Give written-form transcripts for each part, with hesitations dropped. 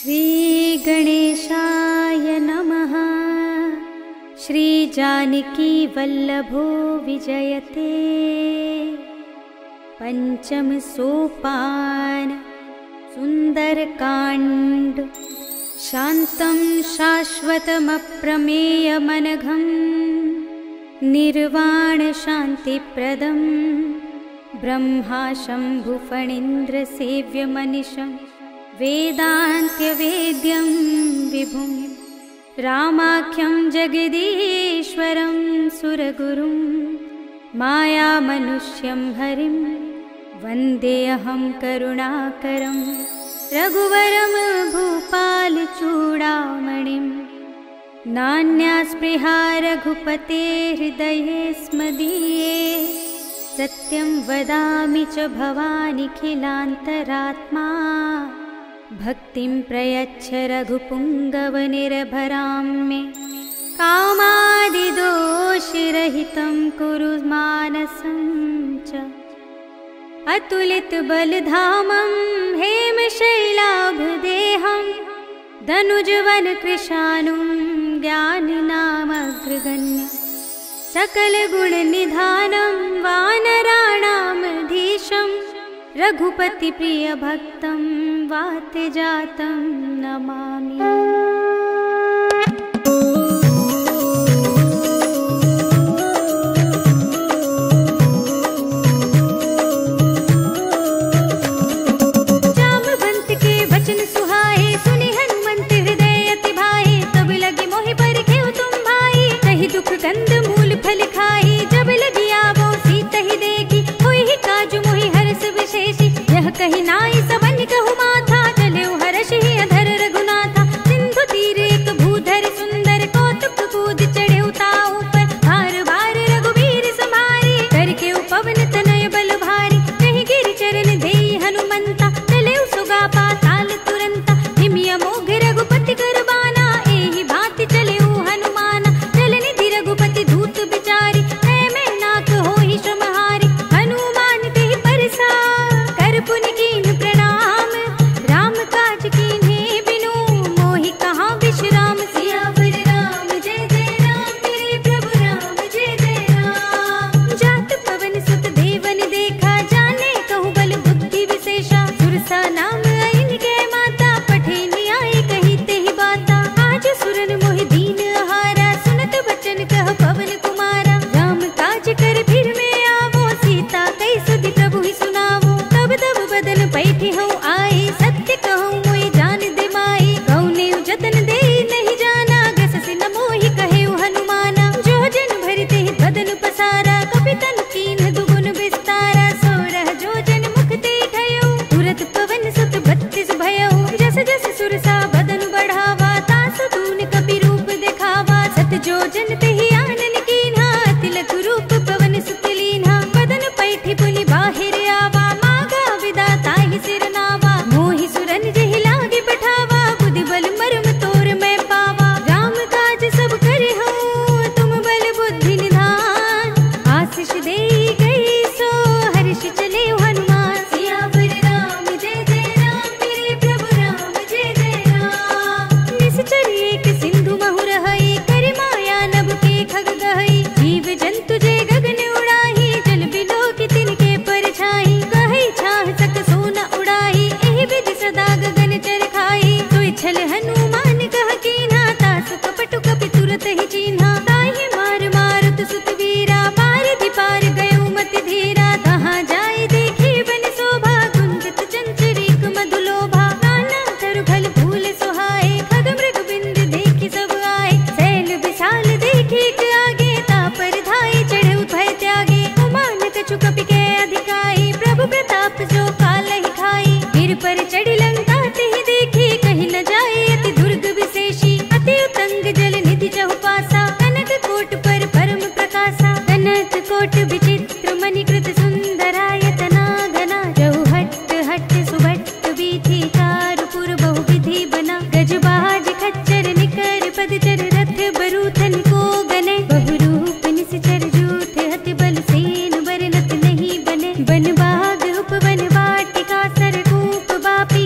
श्री गणेशाय नमः। श्री जानकी वल्लभो विजयते। पंचम सोपान सुंदरकांड। शांतं शाश्वतमप्रमेयमनघं निर्वाण शांतिप्रदं ब्रह्मा शंभुफणीन्द्र सेव्यमनिशं वेदान्त्यवेद्यं विभुं रामाख्यं जगदीश्वरं सुरगुरुं मायामनुष्यं हरिं वन्देऽहं करुणाकरं रघुवरं भूपालचूडामणिं। नान्यास्पृहा रघुपते हृदये स्मदीये सत्यं वदामि च भवानिखिलान्तरात्मा। भक्तिं प्रयच्छ रघुपुङ्गवनिर्भरां मे कामादिदोषरहितं कुरु मानसं च। अतुलितबलधामं हेमशैलाभदेहं धनुजवनकृशानुं ज्ञानिनामग्रगण्यं सकलगुणनिधानं वानराणामधीशं रघुपतिप्रियभक्तं वातजातं नमामि। जामवंत के वचन सुहाए सुनि हनुमंत हृदय अति भाए। तब लगी मोहि परिखेउ तुम भाई कहि दुख गंध मूल फल खाई। जब लगी आवो सीता ही देखी होई ही काजु मोहि हर्ष विशेषी। यह कही नाई सबन कहु माथा चलेउ हर्षि अधर रघुनाथा। सिंधु तीर एक भूधर सुंदर कौतुक कूद चढ़ेउ ताऊ पर। बार बार रघुवीर संभारी करके पवन तनय बल भारी। कहीं गिर चरण देई हनुमंता चलेउ सुगा पाताल तुरंता। हिमिय मोघ रघुपति करबाना एहि भांति चलेउ हनुमाना। चलनिधि रघुपति धूत बिचारी है मैं नाक होहि श्रमहारी। हनुमान तेहि परसा कर पुनि कीन्ह प्रणाम। राम काज कीन्हे बिनु मोहि कहाँ विश्राम। सियावर राम जय जय राम मेरे प्रभु राम जय जय राम। जात पवन सुत देवन देखा जाने कहु बल बुद्धि विशेषा। सुरसा नाम इनके माता पठे न्याय कही तेहि बाता। आज सुरन मोहि दीन आहारा सुनत बचन कह पवन कुमारा। राम काज कर फिर में आवो सीता कई सुधि प्रभु ही सुनावो। तब तब बदन पैठी हूँ आई सत्य कहूँ मोहि जान दे माई। कौने जतन दे नहीं जाना गससि न मोहि कहेउ हनुमाना। जो जन भरते ही बदन पसारा कपितन कीन्ह दुगुन विस्तारा। सोरह जो जन मुख ते ठयउ तुरत पवन सुत 32 भयउ। जस जस सुरसा बदन बढ़ावा तास तून कपि रूप दिखावा। सत जो जन तेहि आनन कीन्हा तिलक रूप पवन सुत लीन्हा। बदन पैठी पुनि बाहिर आवा मागा विदा ताहि सिर नावा। मोहि सुरन जेहि लागे पठावा बुद्धि बल मर्म तोर मैं पावा। राम काज सब करे हूँ तुम बल बुद्धि निधान। आशीष देई गई सो हर्ष चले हनुमान। सियावर राम जय जय राम मेरे प्रभु राम जय जय राम। निश्चर एक सिंधु महु रहई कर माया नभ के खग गहई। जीव जंतु जे गगन उड़ाही जल बिलो की तिनके परछाई। कहि छाह सक सोना उड़ाही एहि विधि सदा गगन चर खाई। सोई छल हनुमान कह कीन्हा तास कपटु कपि तुरत ही चीन्हा। ताहि मार मारुत सुत वीरा पारधि पार गयो मति धीरा। कहाँ जाय देखी बन शोभा कुंजित चंचरीक मधुलोभा। नाना तरु फल फूल सुहाए खग मृग बिंद देखी सब आए। सैल विशाल देखी एक आगे तापर धाई चढ़े भय त्यागे। उमान कछु कपि के अधिकाई प्रभु प्रताप जो काल ही खाई। गिर पर चढ़ी लंका तेहि देखी कहीं न जाए अति दुर्ग विशेषी। अति उतंग जल निधि चहुपासा कनक कोट पर परम प्रकाशा। कनक कोट विचित्र मणिकृत सुंदरायतना घना। चौहट्ट हट्ट सुभट्ट बीथी चारुपुर बहु विधि बना। गजबाज खच्चर निकर पदचर रथ बरूथन को गने। बहुरूप निश्चर जूथ हति बल सेन बरनत नहीं बने। बन बाग उपवन वाटिका सरकूप बापी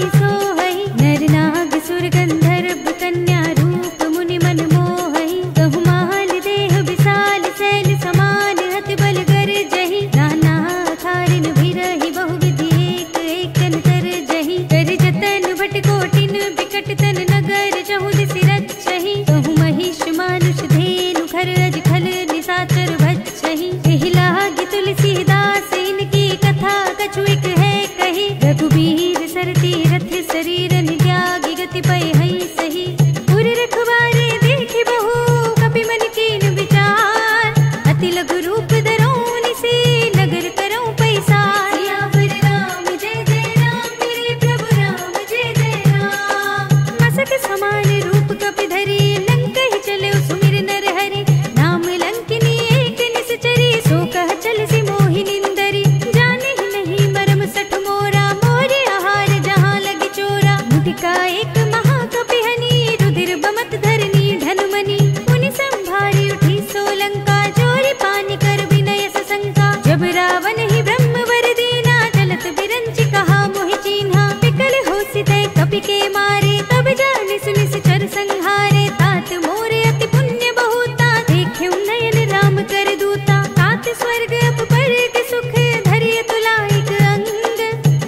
दुर्गा एक महाकपिहनी, रुधिर बमत धरनी धनुमनी। उनि संभारी उठी सोलंका, जोरी पानी कर विनय सशंका। जब रावण ही ब्रह्म वर दीना, चलत बिरंचि कहा मोहि चीन्हा। विकल होसि तै कपि के मारे, तब जानि सुनि चर संहारे। तात मोरे अति पुण्य बहुता, देख्यउ नयन राम कर दूता। तात स्वर्ग अपर के सुख, धरिय तुलाइक अंग।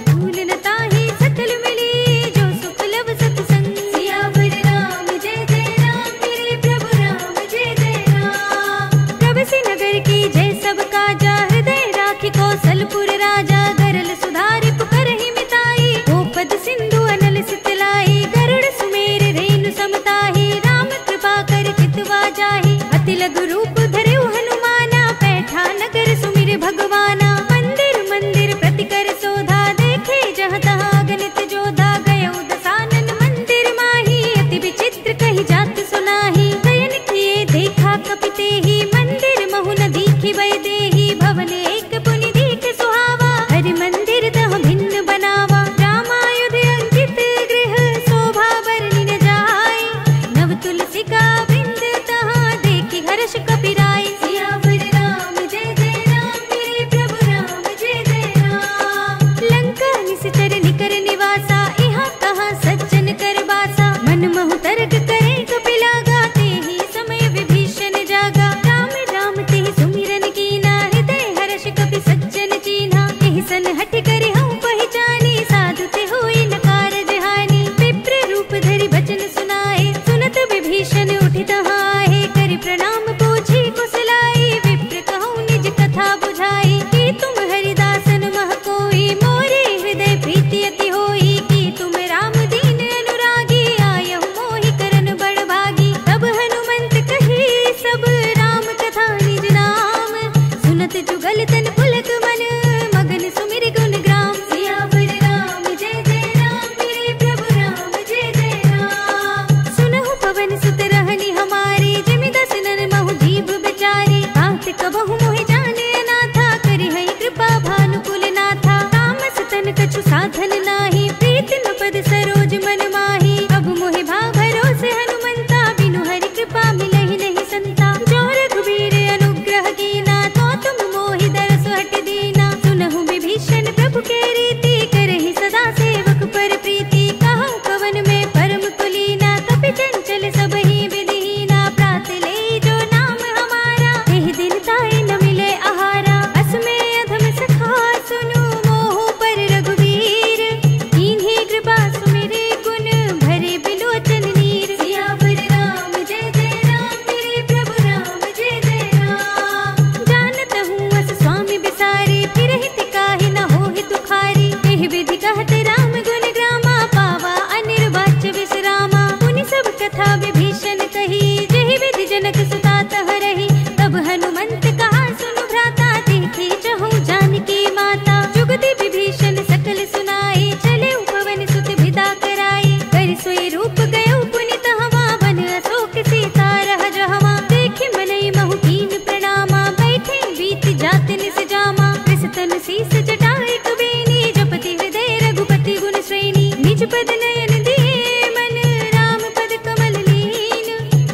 भूल न ताहि सकल मिली, जो सुख लब सतसंग। सियावर राम जय जय राम, मेरे प्रभु राम जय जय राम। प्रभसि नगर की जय सब काजा, हृदय राखि कौशलपुर राजा। गरल सुधारि पुकारहि मिताई, गोपद सिंधु अनल सितलाई। गरुड़ सुमेर रेणु समताहि, राम कृपा कर चितवा जाहि। अति लघु रूप धरऊ हनुमाना, पैठा नगर सुमिर भगवाना। मंदिर मंदिर प्रति कर शोधा, देखे जहाँ तहाँ अगणित जोधा। गयउ दसानन मंदिर माही, अति विचित्र कही जात सुनाही। शयन किए देखा कपि तेहि, मंदिर महु न दीखि वै देहि। भवन एक पुनि दीख सुहावा, हरि मंदिर तह भिन्न बनावा। रामायुध अंकित गृह, शोभा वर्णि न जाय। नव तुलसी का वृंद तहाँ, देखि हर्ष कपि राय। सियावर राम जय जय राम, मेरे प्रभु राम जय जय राम। लंका निश्चर निकर निवासा, यहाँ तहाँ सज्जन कर बासा। मन महु तर्क करे कपि लागा, तेहि समय विभीषण जागा। राम राम तेहि सुमिरन कीना, हृदय हर्ष कपि सज्जन चीन्हा। एहि सन हठि करि हऊँ पहिचानी, साधु ते होई न कारज हानि। विप्र रूप धरि बचन सुनाए, सुनत विभीषण उठि तहाँ आहे। करि प्रणाम पूछी कुशलाई, विप्र कहूँ निज कथा बुझाई। कि तुम हरिदासन मह कोई, मोरे हृदय प्रीति अति होई। कि तुम राम दीन अनुरागी, आयहु मोहि करन बड़ भागी। तब हनुमंत कही सब, राम कथा निज नाम। सुनत जुगल तन पुलक मन, मगन सुमिर गुण ग्राम। सियावर राम जय जय राम, मेरे प्रभु राम जय जय राम। सुनहु पवन सुत रहनि हमारी, जिमि दसनन महु जीव बिचारी। तात कबहु मोहि जाने अनाथा, करि हई कृपा भानुकुल नाथा। तामस तन कछु साधन नाही, प्रीति न पद सरोज मन माही। अब मोहि भा भरोसे हनुमंता, बिनु हरि कृपा मिलहि नहीं संता। जो रघुबीर अनुग्रह कीना, तो तुम मोहि दरस हट दीना। सुनहु विभीषण प्रभु के रीति, करहि सदा सेवक पर प्रीति। कहूँ कवन में परम कुलीना, कपि चंचल सबहि विधिहीना। प्रात ले जो नाम हमारा, एहि दिन ताहि न मिले आहारा। अस में अधम सखा सुनु, मोह पर रघुवीर। कीन्ही कृपा सुमिरे गुण, भरे बिलोचन नीर। सियावर राम जय जय राम, मेरे प्रभु राम जय जय राम। जानत हूँ अस स्वामी बिसारी, फिरहि तिकाहि न होहि दुखारी। एहि विधि कहत राम गुण ग्रामा, पावा अनिर्वाच्य विश्रामा। पुनि सब कथा विभीषण कही, जेहि विधि जनक सुता तह रही। तब हनुमंत कहा सुनु भ्राता, देखी चहु जानकी माता। जुगति विभीषण सकल सुनाई, चले पवन सुत विदा कराई। करि सोई रूप गयो पुनि तहवा, वन अशोक सीता रह जहवा। देखि मनई महु कीन प्रणामा, बैठे बीत जात निस जामा। कृषतन शीस जटाई कुबेनी, जपति हृदय रघुपति गुण श्रेणी। निज पद नयन दिए मन, राम पद कमल लीन।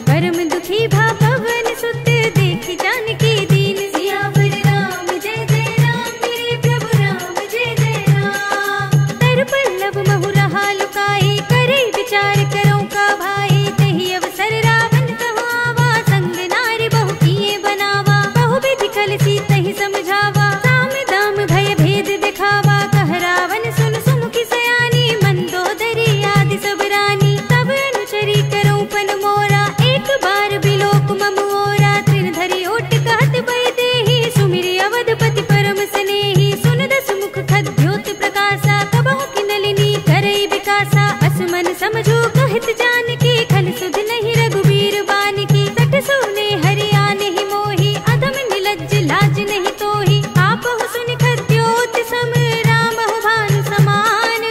परम दुखी भा पवन सुत, देखि जानकी दीन। सियावर राम जय जय राम, मेरे प्रभु राम जय जय राम। तर पल्लव महु रहा लुकाई, करे विचार करो का भाई। तेहि अवसर रावण कहाँ आवा, संग नारी बहु किए बनावा। बहु विधि कल सीतहि समझावा, साम दाम भय भेद दिखावा। कह रावण सुन सुमुखी सयानी, मंदोदरी आदि सब रानी। तब अनुचरी करो पन मोरा, एक बार बिलोक मम ओरा। तृण धरि ओट कहत भय देहि, सुमिरि अवधपति परम स्नेही। सुन दस मुख खद्योत प्रकाशा, कबहु किनलिनी करई विकासा। असमन समझो कहत जानकी, खल सुध नहीं रघुबीर बानकी। सठ सोने हरि आनेहि मोहि, अधम निलज्ज लाज नहीं तोहि। आपहु सुनि खद्योत सम, रामहु भानु समान।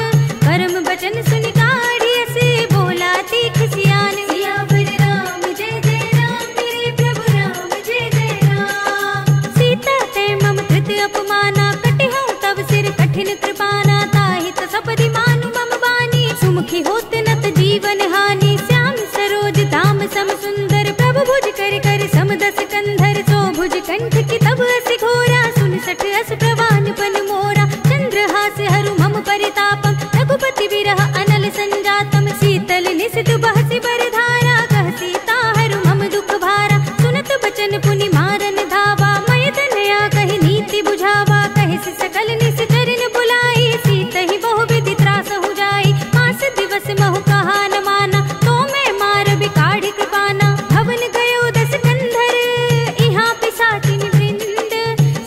परम बचन सुनि काढ़ी अस, बोला तीख सियान। सियावर राम जय जय राम, मेरे प्रभु राम जय जय राम। सीता ते मम कृत अपमाना, कटिहऊँ तब सिर कठिन कृपाना। ताहि त सपदि मानु मम बानी, सुमुखी होत न न त जीवन हानि। श्याम सरोज धाम सम सुंदर, प्रभु भुज कर कर सम दस कंधर। सो भुज कंठ की तब अस घोरा, सुन सठ अस प्रवान पन मोरा। चंद्रहास हरु मम परितापम, रघुपति विरह अनल संजातम। शीतल निशित बहसि बरधारा, कह सीता हरु मम दुख भारा। सुनत बचन पुनि मारन धावा, मय तनया कहि नीति बुझावा। कहि सकल निश्चरन बुलाई, सीतहि बहु विधि त्रास हो जाई। मास दिवस महु कहा न माना, तो मैं मार बिकाढ़ कृपाना। भवन गयो दस कंधर, इहाँ पिसाचिन वृंद।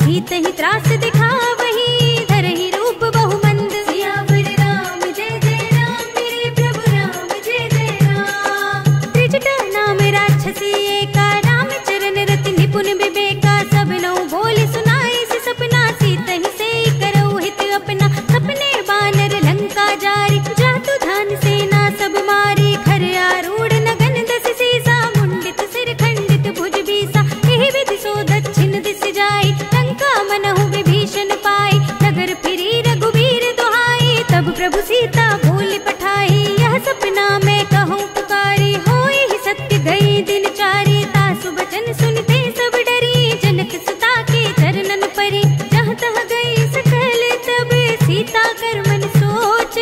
सीतहि त्रास दिखावहि, धरहि रूप बहु मंद। सियावर राम जय जय राम, मेरे प्रभु राम जय जय राम। त्रिजटा नाम राक्षसी एका, राम चरण रति निपुण विवेका। सब नौ बोल सुनाई से सपना, सीतहि से करऊ हित अपना। सपने बानर लंका जारी, जातु धान सेना सब मारी। खर आरूढ़ नगन दस सीसा, मुंडित सिर खंडित भुज बीसा। एहि विधि सो दक्षिण दिस जाई, लंका मनहु विभीषण पाई। नगर फिरी रघुवीर दुहाई, तब प्रभु सीता बोल पठाई। यह सपना मैं कहूँ पुकारी, होय ही सत्य गई दिन चारी। तासु बचन सुनते सब डरी, जनक सुता के चरणन परी। जहाँ तह गई सकल तब, सीता कर मन सोच।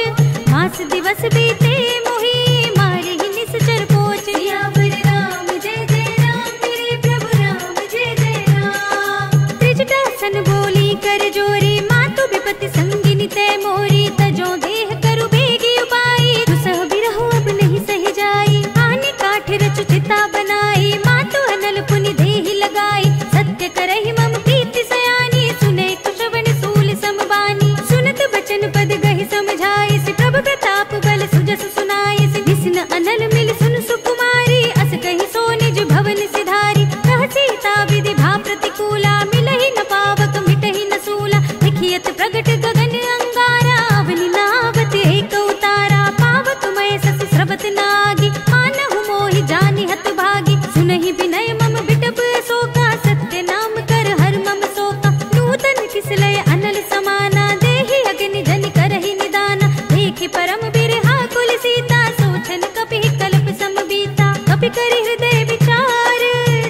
मास दिवस बीते मोहि, मारे ही निश्चर पोच। सियावर राम जय जय राम, मेरे प्रभु राम जय जय राम। त्रिजटा सन बोली कर जोरी, मातु विपति संगिनी तै मोरी। तजो देह करु बेगी उपाई, दुसह बिरहो अब नहीं सही जाई। आने काठ रचु चिता बनाई, मातु अनल पुनि देहि लगाई। सत्य करहि मम प्रीति सयानी, सुने कुशवन सूल समबानी। सुनत बचन पद गहि समझाई, से प्रभु प्रताप बल सुजस सुनाई। से विष्णु अनल मिल सुन सुकुमारी, अस कहि सो निज भवन सिधारी। कह सीता विधि भा प्रतिकूला, मिलहि न पावक मिटहि न सूला। लिखियत प्रगट गगन अंगारा, अवनि नावत एक उतारा। पावक मय सस स्रवत नागी, मानहु मोहि जानि हत भागी। सुनहि विनय मम बिटप शोका, सत्य नाम कर हर मम शोका। नूतन किसलय अनल समाना, देहि अग्नि जनि करहि निदाना। देखि परम बिरहा कुल सीता, सोचन कपि कल्प सम बीता। कपि करि हृदय विचार,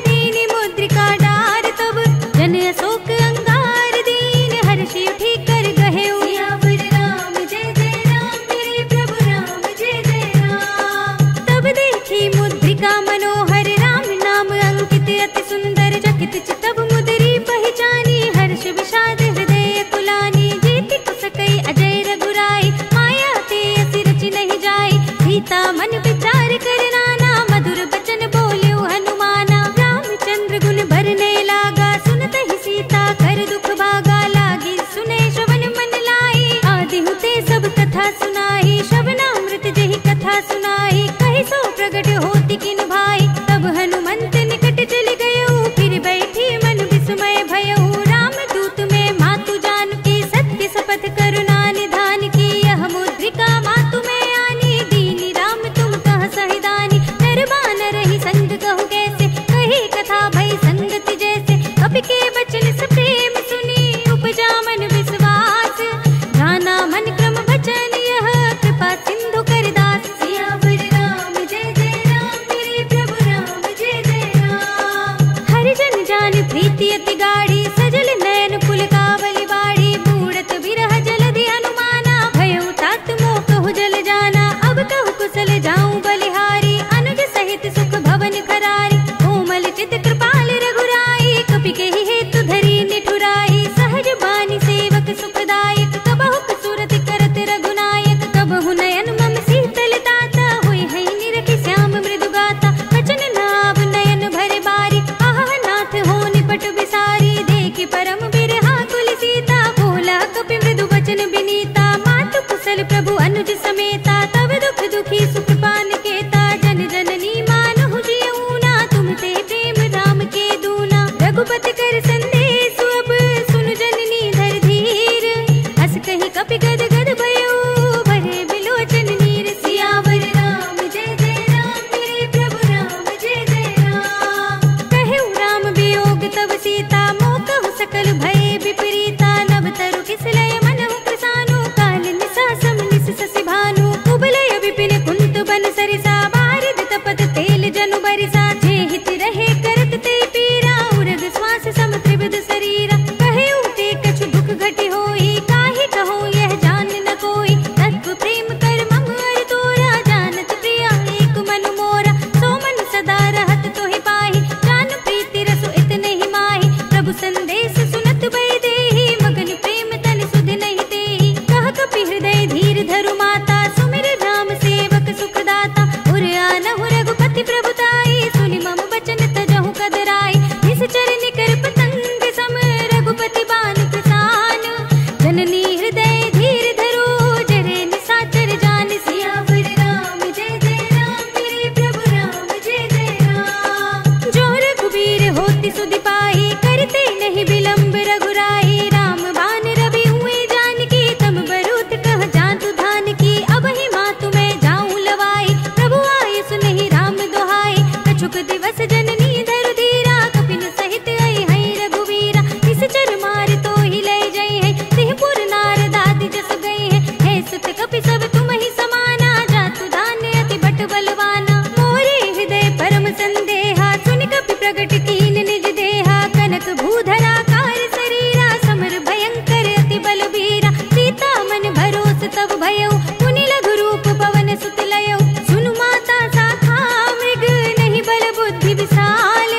दीनि मुद्रिका डार। तब जन अशोक अंगार, दीन हर्षि उठि कर गहेउ। सियावर राम जय जय राम, मेरे प्रभु राम जय जय राम। तब देखी मुद्रिका मनोहर, राम नाम अंकित अति सुंदर। चकित चितब मुदरी पहचानी, हर्ष विषाद हृदय कुलानी। जीति कुसकई अजय रघुराई, माया ते असि रचि नहीं जाई। सीता मन विचार कर नाना, मधुर बचन बोल्यो हनुमाना। रामचंद्र गुण भरने लागा, सुनतहि सीता कर दुख भागा। लागी सुने श्रवण मन लाई, आदि हुते सब कथा सुनाई। श्रवणामृत जेहि कथा सुनाई, कहि सो प्रगट होति किन भाई। तब हनुमंत निकट चल गयो, फिर बैठी मन विस्मय भयउ। राम दूत में मातु जानकी, सत्य शपथ करुणा निधान की। यह मुद्रिका मातु में आनी, दीनी राम तुम कह सहिदानी। नर बानर ही संग कहु कैसे, कही कथा भई संगति जैसे। कपि के बचन से प्रेम सुनी, उपजा मन विश्वास। जाना मन क्रम बचन यह, कृपा सिंधु कर दास। सियावर राम जय जय राम, मेरे प्रभु राम जय जय राम। हरि जन जान प्रीति अति गाढ़ी, सजल नयन पुलकावली बाड़ी। बूढ़त विरह जलधि अनुमाना, भयउ तात मोह कहु जल जाना। अब कहु कुशल जाऊं बलिहारी, अनुज सहित सुख भवन खरारी। कोमल चित कृपाल रघुराई, कपि केहि हेतु धरी निठुराई। सहज बानी सेवक सुखदायक, कबहु कसुरत करत रघुनायक। कबहु नयन मम शीतल ताता, हुई है निरखि श्याम मृदु गाता। बचन नाव नयन भरे बारी, आह नाथ हो निपट बिसारी। देखि परम बिरहा कुल सीता, बोला कपि मृदु बचन बिनीता। मातु कुशल प्रभु अनुज समेता, तब दुख दुखी सुख पान केता। जन जननी मानहु जियऊना, तुम ते प्रेम राम के दूना। रघुपति कर संदेश अब, सुनु जननी धर धीर। हस कहि कपि गद गद भयउ, भरे बिलोचन नीर। सियावर राम जय जय राम, मेरे प्रभु राम जय जय राम। कहु राम वियोग तब सीता, मोह कहु सकल भय विपरीता। नव तरु किसलय मनहु प्रसानु, काल निसा सम निस ससि भानु। सरिसा बारिद तपत तेल जनु बरिसा जे हित रहे करत ते पीरा उरग श्वास सम त्रिविध शरीरा कहे उते कछु दुख घटी होई काहे कहो यह जान न कोई तत्व प्रेम कर मम अर तोरा जानत प्रिया एक मन मोरा सो मन सदा रहत तोहि पाहि जान प्रीति रसो इतने ही माहि प्रभु संदेश सुनत बई देहि मगन प्रेम तन सुध नहीं तेहि कह कपि हृदय धीर धरु माता सुमिर राम सेवक सुखदाता उर आनहु रघुपति प्रभुताई सुनि मम बचन तजहु कदराई निश्चर निकर पतंग सम रघुपति बान किसान जननी हृदय धीर धरो जरे निसाचर जान सियावर राम जय जय राम मेरे प्रभु राम जय जय राम जो रघुवीर होति सुधि पाहि करते नहीं विलंब रघुराई राम बान रवि हुए जानकी तम बरूथ कह जातु धान की अब ही मातु मैं जाऊं लवाई प्रभु आय सुनहि राम दोहाई कछुक दिवस जननी धरु धीरा कपिन सहित आई है रघुवीरा निश्चर मार तो ही ले जई है सिंहपुर नारद आदि जस गई है सुत कपि सब तुम ही समाना जातु धान्य अति बट बलवाना मोरे हृदय परम संदेहा सुनि कपि प्रगट कीन निज देहा कनक भूधरा कार शरीरा समर भयंकर अति बलबीरा सीता मन भरोस तब भयउ पुनि लघु रूप पवन सुत लयउ सुनु माता साखा मृग नहीं बल बुद्धि विशाल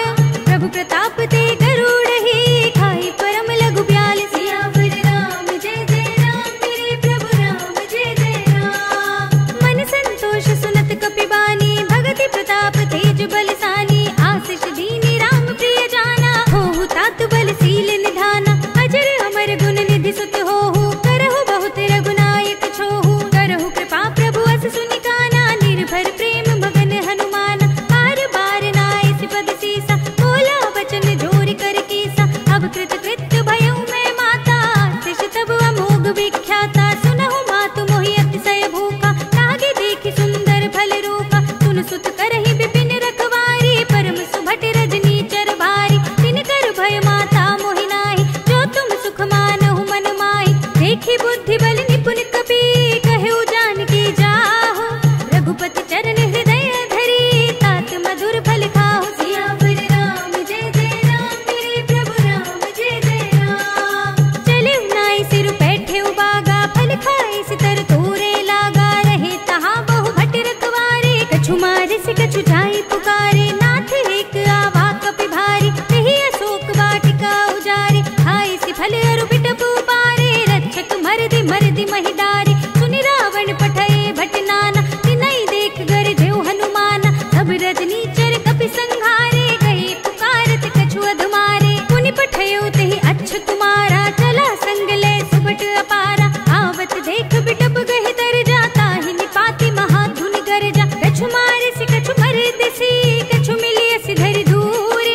प्रभु प्रताप ते गरुड़ ही खाई परम लघु ब्याल सियावर राम जय जय राम मेरे प्रभु राम जय जय राम मन संतोष सुनत कपि बानी भगति प्रताप तेज बलसानी आशीष दीनी राम प्रिय जाना होहु तात बलशील निधाना अजर अमर गुण निधि सुत होहु करहु बहुत रघुनायक छोहु करहु कृपा प्रभु अस सुनि काना निर्भर प्रेम मगन हनुमान बार बार नाय सिपद सीसा बोला वचन जोरि कर कीसा अब कृत कृत्य भयउ मैं माता शिष तब अमोघ विख्याता सुनहु मातु मोहि अतिशय भूखा लागे देखि सुंदर फल रूपा सुन सुत करहि विपिन रखवारी परम सुभट रजनी चर भारी तिनकर भय माता मोहि नाहि जो तुम सुख मानहु मन माहि देखि बुद्धि बल निपुण कपि कहु जानकी जाहु रघुपति चरण हृदय धरी तात मधुर फल खाहु सियावर राम जय जय राम मेरे प्रभु राम जय जय राम चले नाई सिर बैठे उबागा फल खाए सितर तोरे लागा रहे तहाँ बहु भट रखवारे कछु मारे से कछु जाई पुकारे नाथ एक आवा कपि भारी नहीं अशोक वाटिका उजारे खाए सि फल अरु बिटप पारे रक्षक मरदि महिदारी सुनि रावण पठए भट नाना तिनहि देख गर जेउ हनुमाना सब रजनी चर कपि संघारे गए पुकारत कछु अधमारे पुनि पठयो तेहि अच्छ तुम्हारा चला संग ले सुबट अपारा आवत देख बिटप गहि तर जाता ही निपाति महाधुनि गरजा कछु मारे से कछु मरद सी कछु मिलिय सिधरि दूर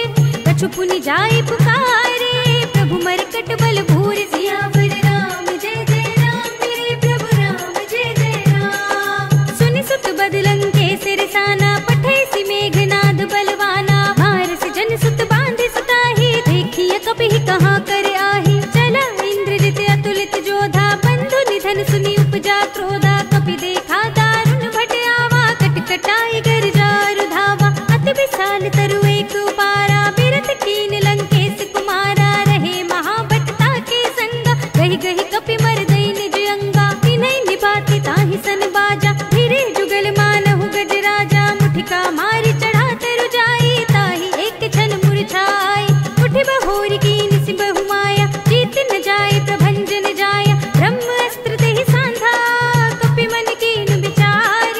कछु पुनि जाई पुकारे प्रभु मरकट बल भूर सियावर राम जय जय राम मेरे प्रभु राम जय जय राम सुनि सुत बदलंग के सिरसाना पठे सि मेघनाद बलवाना भार से जन सुत बांधे सुताही देखिए कपि कहाँ कर आही चला इंद्रजित अतुलित जोधा बंधु निधन सुनि उपजा क्रोधा कपि देखा दारुण भट आवा कटकटाई गर जारु धावा अति विशाल तरु एक उपारा बिरत कीन लंकेश कुमारा रहे महाभटता के संगा गहि गहि कपि मर दई निज अंगा तिन्हि निभाति ताहि सन बाजा धीरे जुगल मानहु गज राजा मुठिका मारि चढ़ा तरु जाई ताहि एक क्षण मुरझाई उठि बहोरी कीन सि बहु माया जीत न जाय प्रभंजन जाया ब्रह्म अस्त्र तेहि सांधा कपि मन कीन विचार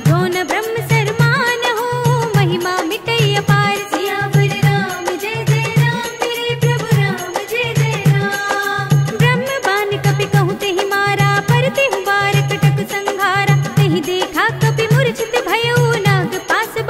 दोन ब्रह्म सरमान हो महिमा मिटई अपार सियावर राम जय जय राम मेरे प्रभु राम जय जय राम ब्रह्म बान कपि कहूँ तेहि मारा पर तेहु बार कटक संघारा तेहि देखा कपि मूर्छित भयउ नाग पास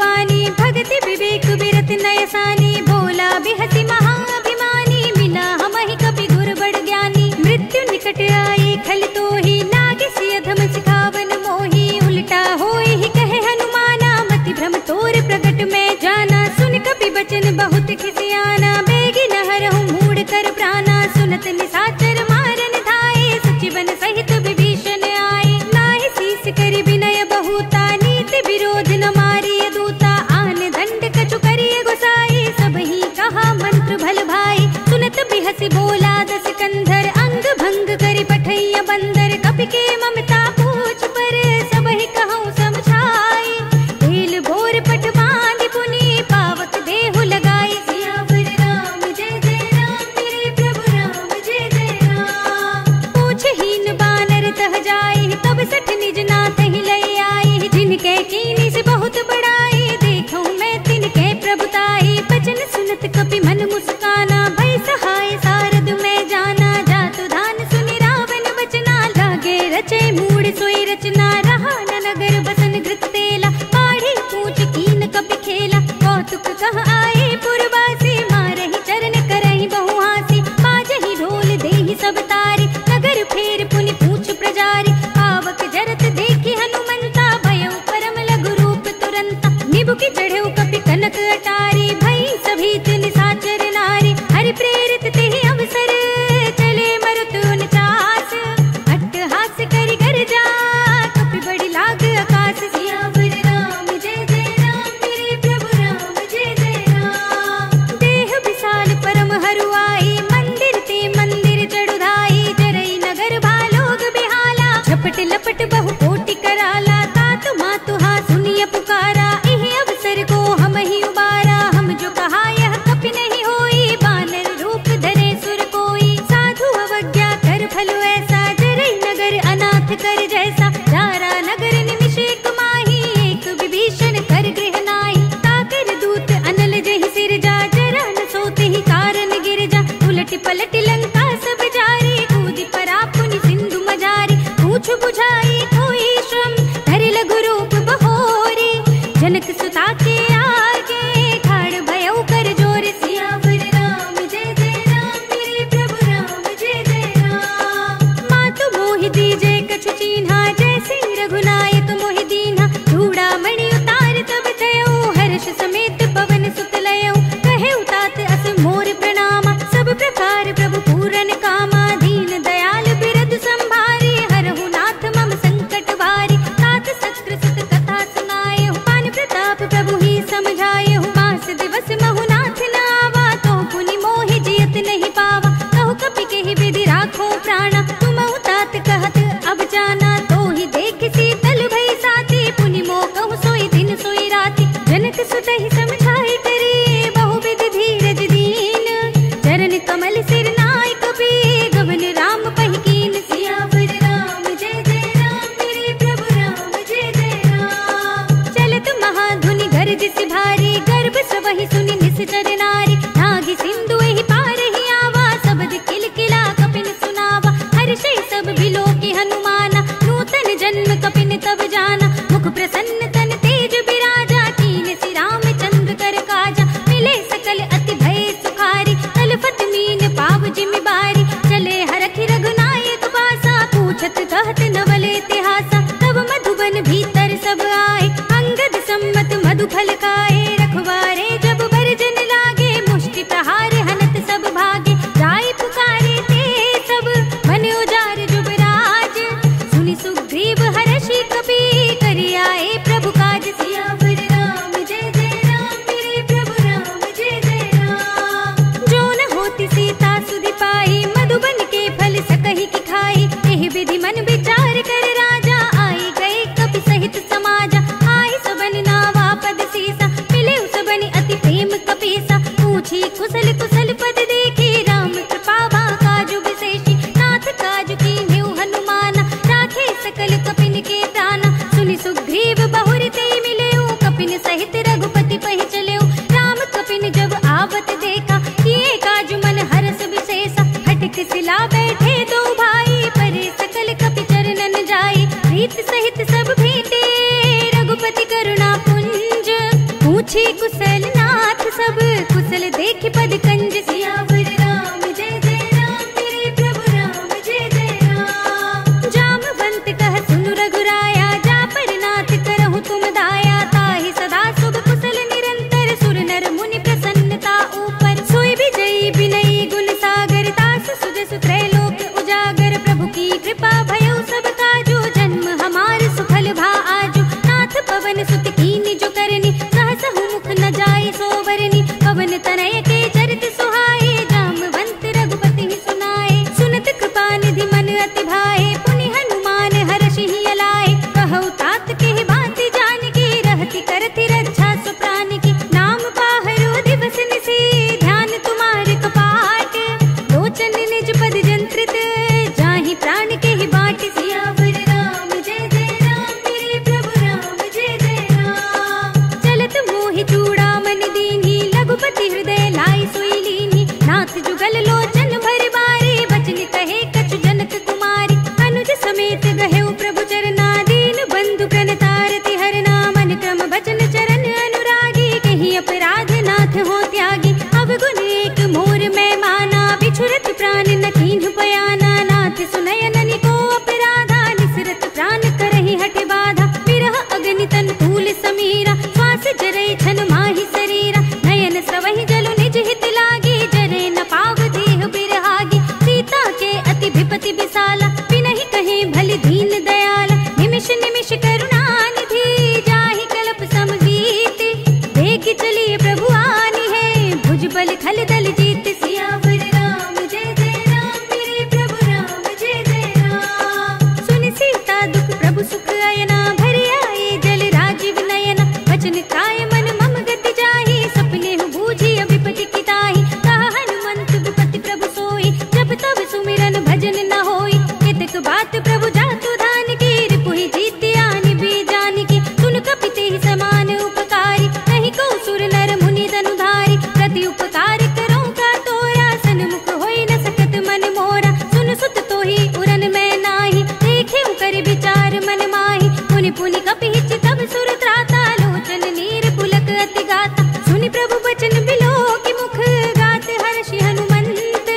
रूपानी, भगति विवेक विरत नयसानी, बोला बिहसी महाअभिमानी, मिला हमहि कपि गुर बड़ ज्ञानी। मृत्यु निकट आई खल तो ही, लागे सिय अधम सिखावन मोही, उल्टा होई ही कहे हनुमाना, मति भ्रम तोर प्रगट में जाना। सुन कपि बचन बहुत खिसियाना, बेगी न हरहु मूढ़ कर प्राणा, सुनत निशाचर मारन धाये, सचिवन सहित विभीषण आए। नाहि शीस करि विनय बहुता, नीति विरोध न मारिय दूता, आन दंड कछु करिय गोसाई, सबहि कहा मंत्र भल भाई। सुनत बिहसि बोला दस कंधर, अंग भंग करि पठैया बंदर, कपि के ममता पूछ पर, सबहि कहूँ समझाई। तेल बोर पट बांधि पुनि, पावक देहु लगाई, सियावर राम जय जय राम, मेरे प्रभु राम जय जय राम। पूछहीन बानर तह जाई, तब सठ निज नाथ ही लई आई, जिनके कीनी से बहुत बड़ाई, देखूं मैं तिनके प्रभुताई। बचन सुनत कपि मन मुस्काना, भई सहाय सारद में जाना, जातु धान सुनि रावण बचना, लागे रचे मूढ़ सोई रचना, रहा न नगर बसन घृत तेला, पाढ़ी पूछ कीन कपि खेला, कौतुक कह आए पुरवासी, मारहि चरण करहि बहु हासी, बाजहि ढोल देहि सब तारी, नगर फेर पुनि पूछ प्रजारी, पावक जरत देखि हनुमंता, भयउ परम लघु रूप तुरंता, निबुकि चढ़ेउ कपि कनक अटारी, भई सभीत निशाचर नारी, हरि प्रेरित तेहि अवसर, चले मरुत उनचास, अट्टहास करि गर्जा, कपि बड़ी लाग आकाश। सियावर राम जय जय राम, मेरे प्रभु राम जय जय राम। देह विशाल परम हरुआई, मंदिर ते मंदिर चढ़ुधाई, जरई नगर भालोग बिहाला, झपट लपट बहु कोटि कराला, तातु मातु हा सुनिय पुकारा, इहि अवसर को हम ही उबारा, हम जो कहा यह कपि नहीं होई, बानर रूप धरे सुर कोई, साधु अवज्ञा कर फल ऐसा, जरई नगर अनाथ कर जैसा, जारा नगर निमिष एक माही, एक विभीषण कर गृह नाहि, ताकर दूत अनल जहि सिर जा, जरा न सोते ही कारण गिर जा, उलट पलट लंका सब जारी, कूदि परा पुनि सिंधु मजारी, पूछ बुझाई कोई श्रम, धरि लघु रूप बहोरी, जनक सुता के आगे ठाड़ भयउ कर जोर। सियावर राम जय जय राम, मेरे प्रभु राम जय जय राम। मातु मोहि दीजे कछु चीन्हा, जैसे रघुनायक मोहि दीन्हा, चूड़ामणि उतार तब थयउ, हर्ष समेत पवन सुत लयउ, कहे तात अस मोर प्रणामा, सब प्रकार प्रभु पूरन कामा, दीन दयाल बिरद संभारी, हरहु नाथ मम संकट भारी, तात सत्र सुत कथा सुनाएहु, पान प्रताप प्रभु ही समझाएहु, मास दिवस महु नाथ न आवा, तो पुनि मोहि जियत नहीं पावा, कहु कपि केहि विधि राखो प्राणा, तुमहु तात कहत अब जाना, तो ही देख शीतल भई साथी, पुनि मोह कहु सोई दिन सोई राती, जनक सुत ही समझाई करी, बहु विधि धीरज दीन, चरण कमल सिर नाय कपि, गवन राम पहि कीन। सियावर राम जय जय राम, मेरे प्रभु राम जय जय राम। चलत महाधुनि गरज सि भारी, गर्भ सबहि सुनि निश्चर नारी, नागी सिंधु एहि पार ही आवा, सबद किलकिला कपिन सुनावा, हर्षै सब बिलोकि हनुमाना, नूतन जन्म कपिन तब जाना, मुख प्रसन्न तन तेज बिराजा, कीन सि रामचंद्र कर काजा, मिले सकल अति भय सुखारी, तलफत मीन पाव जिमि बारी, चले हरखि रघुनायक पासा, पूछत कहत नवल इतिहासा, तब मधुबन भीतर सब आए, अंगद सम्मत मधु फल खाए, रखवारे जब बरजन लागे, मुष्टि प्रहार हनत सब भागे, जाय पुकारे ते सब, मन उजार जुबराज, सुनि सुग्रीव हर्षि कपि, करि आए प्रभु काज। सियावर राम जय जय राम, मेरे प्रभु राम जय जय राम। जो न होती सीता सुधि पाई, मधुबन के फल सकहि की खाई, एहि विधि मन विचार कर राजा, आई गए कपि सहित समाजा, आई सबन नावा पद सीसा, मिले सबनि अति प्रेम कपीसा, पूछी कुशल कुशल पद देखी, राम कृपा बा काजु विशेषी, नाथ काजु कीन्हेउ हनुमाना, राखे सकल कपिन के प्राणा, सुनि सुग्रीव बहुर ते मिलेउ, कपिन सहित रघुपति पहि चलेउ, राम कपिन जब आवत देखा, किए काजु मन हरस विशेषा, हटक सिला बैठे दो भाई, परे सकल कपि चरणन जाई, प्रीत सहित सब भेंटे, रघुपति करुणा पुंज, पूछी कुशल नाथ सब, कुशल देख पद कंज। सियावर राम जय जय राम, मेरे प्रभु राम जय जय राम। जामवंत कह सुनु रघुराया, जा पर नाथ करहु तुम दाया। ताहि सदा शुभ कुशल निरंतर, सुर नर मुनि प्रसन्नता ऊपर। सोई विजयी विनयी गुण सागर, तास सुजसु त्रैलोक उजागर। प्रभु की कृपा भयउ सब काजू, जन्म हमार सुफल भा आजू। नाथ पवन सुत कीन्हि जो करनी, सहसहु मुख न जाय सोवरनी। पवन तनय के चरित सुहाए, जामवंत रघुपति सुनाए। सुनत कृपा निधि मन अति भाए, पुनि हनुमान हरषि अलाए। कहु तात के बाति जानकी, रहति करति रक्षा सु प्राण की। नाम पाहरो दिवस निसी, ध्यान तुम्हारे कपाट। लोचन निज पद जंत्रित, जाहि प्राण के बाट। सियावर राम जय जय राम, मेरे प्रभु राम जय जय राम। चलत मोहि चूड़ामणि दीन्हि, रघुपति हृदय लाई सोई लीन्हि। नाथ जुगल लोचन भर बारे, बचन कहे कछु जनक कुमारी। अनुज समेत गहेउ प्रभु चरना, दीन बंधु प्रणतारति हरना। मन क्रम बचन चरण अनुरागी, कहीं अपराध नाथ हो त्यागी। अवगुण एक मोर मैं माना, बिछुरत प्राण न कीन्हु बयाना। नाथ सुनयननि को अपराधा, निसरत प्राण करहि हठ बाधा। विरह अग्नि तन तूल समीरा, श्वास जरै छन माहि शरीरा। नयन स्रवहि जलु निज हित लागी, जरै न पाव देह बिरहागी। सीता के अति विपति विसाला, बिनहि कहे भले दीन दयाला। निमिष निमिष करुणा निधि, जाहि कल्प समजीति। देख चलिए प्रभु आनी है, भुजबल खल दल जीत। सियावर राम जय जय राम, मेरे प्रभु राम जय जय राम। सुनि सीता दुख प्रभु सुख अयना, भरि आए जल राजीव नयना। वचन काय मन मम गति जाहि, सपने बूझी विपति की ताहि। कहा हनुमंत विपति प्रभु सोई, जब तब सुमिरन भजन न होई। केतक बात प्रभु जातु धान की, रिपुहि जीति आनि भी जानकी। सुन कपि तेहि समान उपकारी, नहीं को सुर नर मुनि धनुधारी। प्रति उपकार करो का तोरा, सन्मुख होई न सकत मन मोरा। सुन सुत तोहि उरन मैं नाही, देखे कर विचार मन माही। पुनि पुनि कपि तब सुर त्राता, लोचन नीर पुलक अति गाता। सुनि प्रभु बचन बिलो की मुख, गात हर्षि हनुमंत।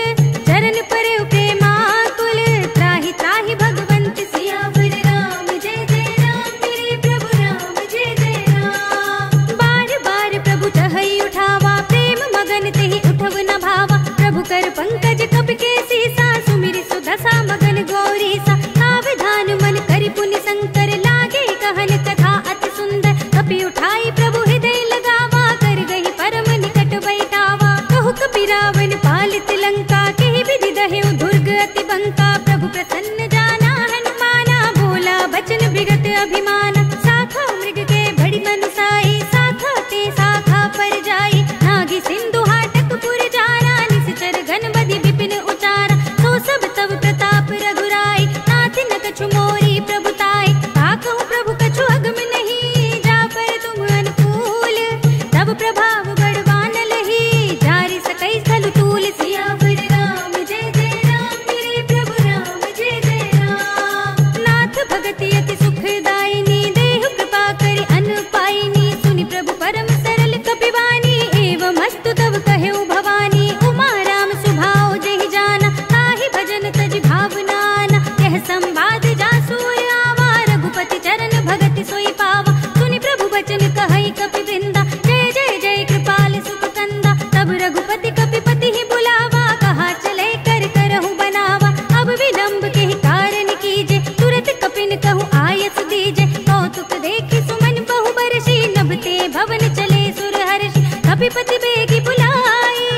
चरण परे प्रेमाकुल, त्राहि त्राहि भगवंत। सियावर राम जय जय राम, मेरे प्रभु राम जय जय राम। बार बार प्रभु चहई उठावा, प्रेम मगन तेहि उठव न भावा। प्रभु कर पंकज कपि के सीसा, सुमिरि सुदशा मगन गौरीसा। सावधान मन करि पुनि शंकर, लागे कहन कथा अति सुंदर। कपि उठाई प्रभु हृदय लगावा, कर गही परम निकट बैठावा। कहु कपि रावण पालित लंका, केहि विधि दहेउ दुर्ग अति बंका। प्रभु प्रसन्न जाना हनुमाना, बोला बचन विगत अभिमाना। शाखा मृग के बड़ी मनुसाई, शाखा ते शाखा पर जाई। नागी सिंधु हाटक पुर जाना, निश्चर घन बधि विपिन उचारा। तो सब तब प्रताप रघुराई, नाथ न कछु मोरी प्रभुताई। ताकहु प्रभु कछु अगम नहीं, जा पर तुम अनुकूल। तब प्रभाव बड़वान लही, जारि सकै स्थल तूल। सियावर राम जय जय राम, मेरे प्रभु राम जय जय राम। नाथ भगति अति सुखदायिनी, देहु कृपा करि अन पाइनी। सुनि प्रभु परम सरल कपिवानी, एवं अस्तु तब कहेउ भवानी। उमा राम सुभाव जेहि जाना, ताहि भजन तज भावनाना। यह संवाद जासुर आवा, रघुपति चरण भगति सोई पावा। सुनि प्रभु बचन कहई कपि वृंदा, जय जय जय कृपाल सुख कंदा। तब रघुपति कपिपति ही बुलावा, कहा चले कर करहु बनावा। अब विलंब के कारण कीजे, तुरत कपिन कहु आयस दीजे। कौतुक देखि सुमन बहु बरसी, नभते भवन चले सुर हर्षि। कपिपति बेगी बुलाए,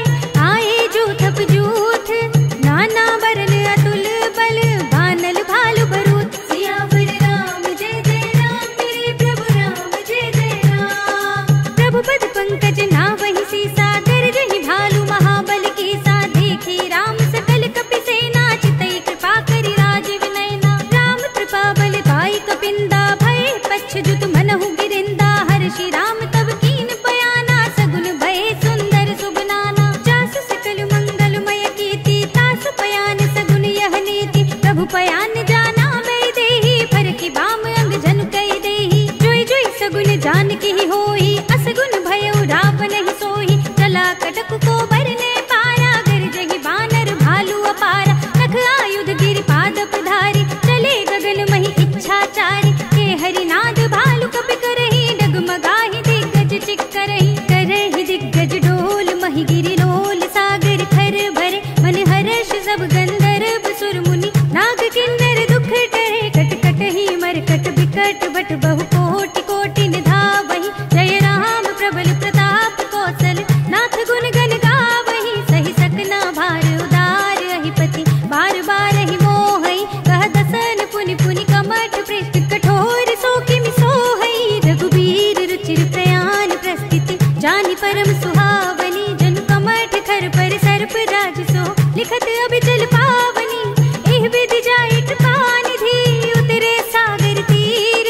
आए जूथप जूथ। नाना बरन अतुल बल, बानल भालु भरूत। सियावर राम जय जय राम, मेरे प्रभु राम जय जय राम। प्रभु पद पंकज नावहि सीसा, गरजहि भालु महाबल कीसा। देखि राम सकल कपि सेना, चितई कृपा करि राजीव नयना। राम कृपा बल पाई कपिंदा, भय पच्छ जुत मनहु गिरिंदा। हर्षि राम तब कीन बयाना, सगुन भय हिचिक करही दिग्गज डोल मही गिरि लोल सागर खर भरे मन हर्ष सब गंधर्व सुर मुनि नाग किन्नर दुख टरे कट कट ही मरकट बिकट बट बहु कोटि कोटि निधावहि जय राम प्रबल प्रताप कौशल नाथ गुण गण गावहि सही सकना भार उदार अहिपति बार बार ही मोहई कह दसन पुनि पुनि कमठ पृष्ठ कठोर सो किमि सोहई रघुबीर रुचिर प्रयाण प्रस्थिति जानि परम सुहावनी जनु कमठ खर पर सर्प राज सो लिखत अभिचल पावनी एह विधि जाय कृपा निधि उतरे सागर तीर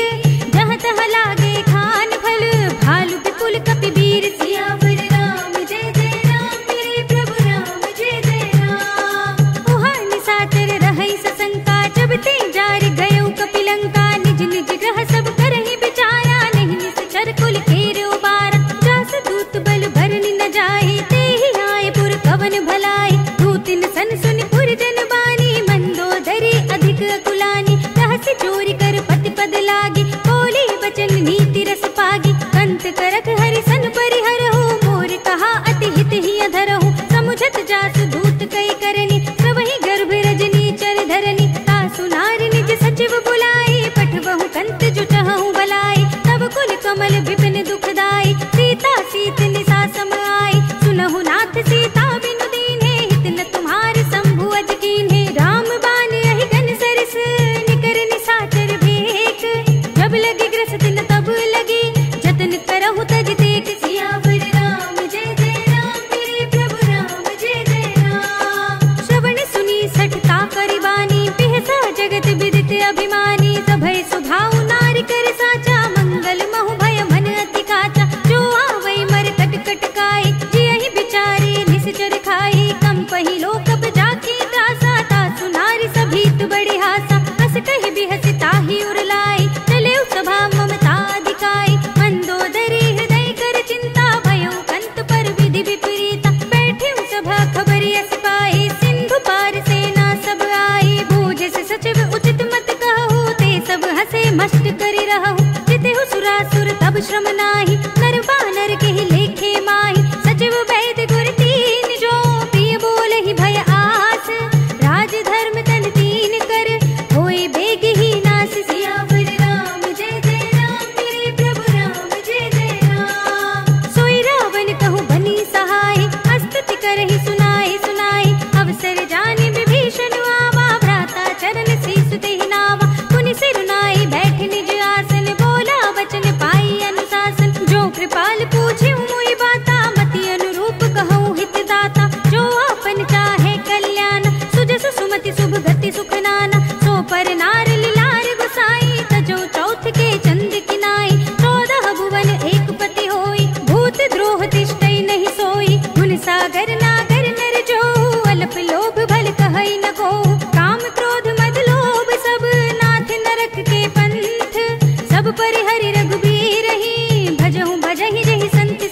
जहाँ तहाँ लागे खान फल भालु विपुल कपि वीर सियावर राम जय जय राम मेरे प्रभु राम जय जय राम उहाँ निशाचर रहै सशंका जब ते जार गयो कपिलंका निज निज ग्रह सब करहि विचारा नहीं निश्चर कुल केर उबारा जास दूत बल भरनि न जाहि तेहि आए पुर कवन भलाई दूतिन सन सुनि पुर जन बानी मंदोदरी अधिक अकुलानी रहस्य चोरी कर पति पद लागी बोली बचन नीति रस पागी कंत करक हरि सन परिहर हो मोर कहा अति हित ही अधर हो समुझत जासु दूत कई करनी सबहि गर्भ रजनी चर धरनी तासु नारी निज सचिव बुलाई पठबहु कंत जो चहु भलाई तब कुल कमल विपिन दुखदाई सीता सीत निसा सम आई सुनहु नाथ सीता बिनु दीन्हे हित न तुम्हार शंभु अज कीन्हे राम बान अहि घन सरस निकर निशाचर भेक जब लगी ग्रस्त न तब लगी जतन करहु तज तेक सियावर राम जय जय राम मेरे प्रभु राम जय जय राम श्रवण सुनी सठता करिबानी बिहसा जगत विदित अभिमानी सभय सुभाउ नारी कर साचा मंगल महु भय मन अति काचा जो आवै मर कट कट काई जियहि बिचारे निश्चर खाई कम पही लोक जाकी त्रासा तासु नारी सभीत बड़े हासा हस कहि बिहसि ताहि उरलाई चले सभा ममता दिखाई मंदोदरी हृदय कर चिंता भयो कंत पर विधि विपरीता बैठे सभा खबर यस पाई सिंधु पार सेना सब आई बूझ से सचिव उचित मत कहु ते सब हसे मस्त करि रहु जितेहु सुरासुर तब श्रम नाही नर बानर के ही लेखे माही सचिव वैद्य गुर तीन जो प्रिय बोलहि भय आस राज धर्म तन तीन कर होय बेग ही नास सियावर राम जय जय राम मेरे प्रभु राम जय जय राम सोई रावण कहु बनी सहाय स्तुति करहि सुनाए सुनाए अवसर जाने विभीषण आवा भ्राता चरण शीस देहि नावा पुनि सिर नाई बैठ निज आसन बोला वचन पाई अनुशासन जो कृपाल पूछे मोहि बाता मति अनुरूप कहूँ हित दाता जो आपन चाहे कल्याण सुजस सुमति शुभ गति सुख नाना सो पर नार लिलार गुसाई तजो चौथ के चंद किनाई 14 भुवन एक पति होई भूत द्रोह तिष्ठई नहीं सोई गुण सागर नागर नर जो अल्प लोभ भल कहई न को काम क्रोध मद लोभ सब नाथ नरक के पंथ सब परिहरि रघुबीर ही भजहु भजहि जहि संत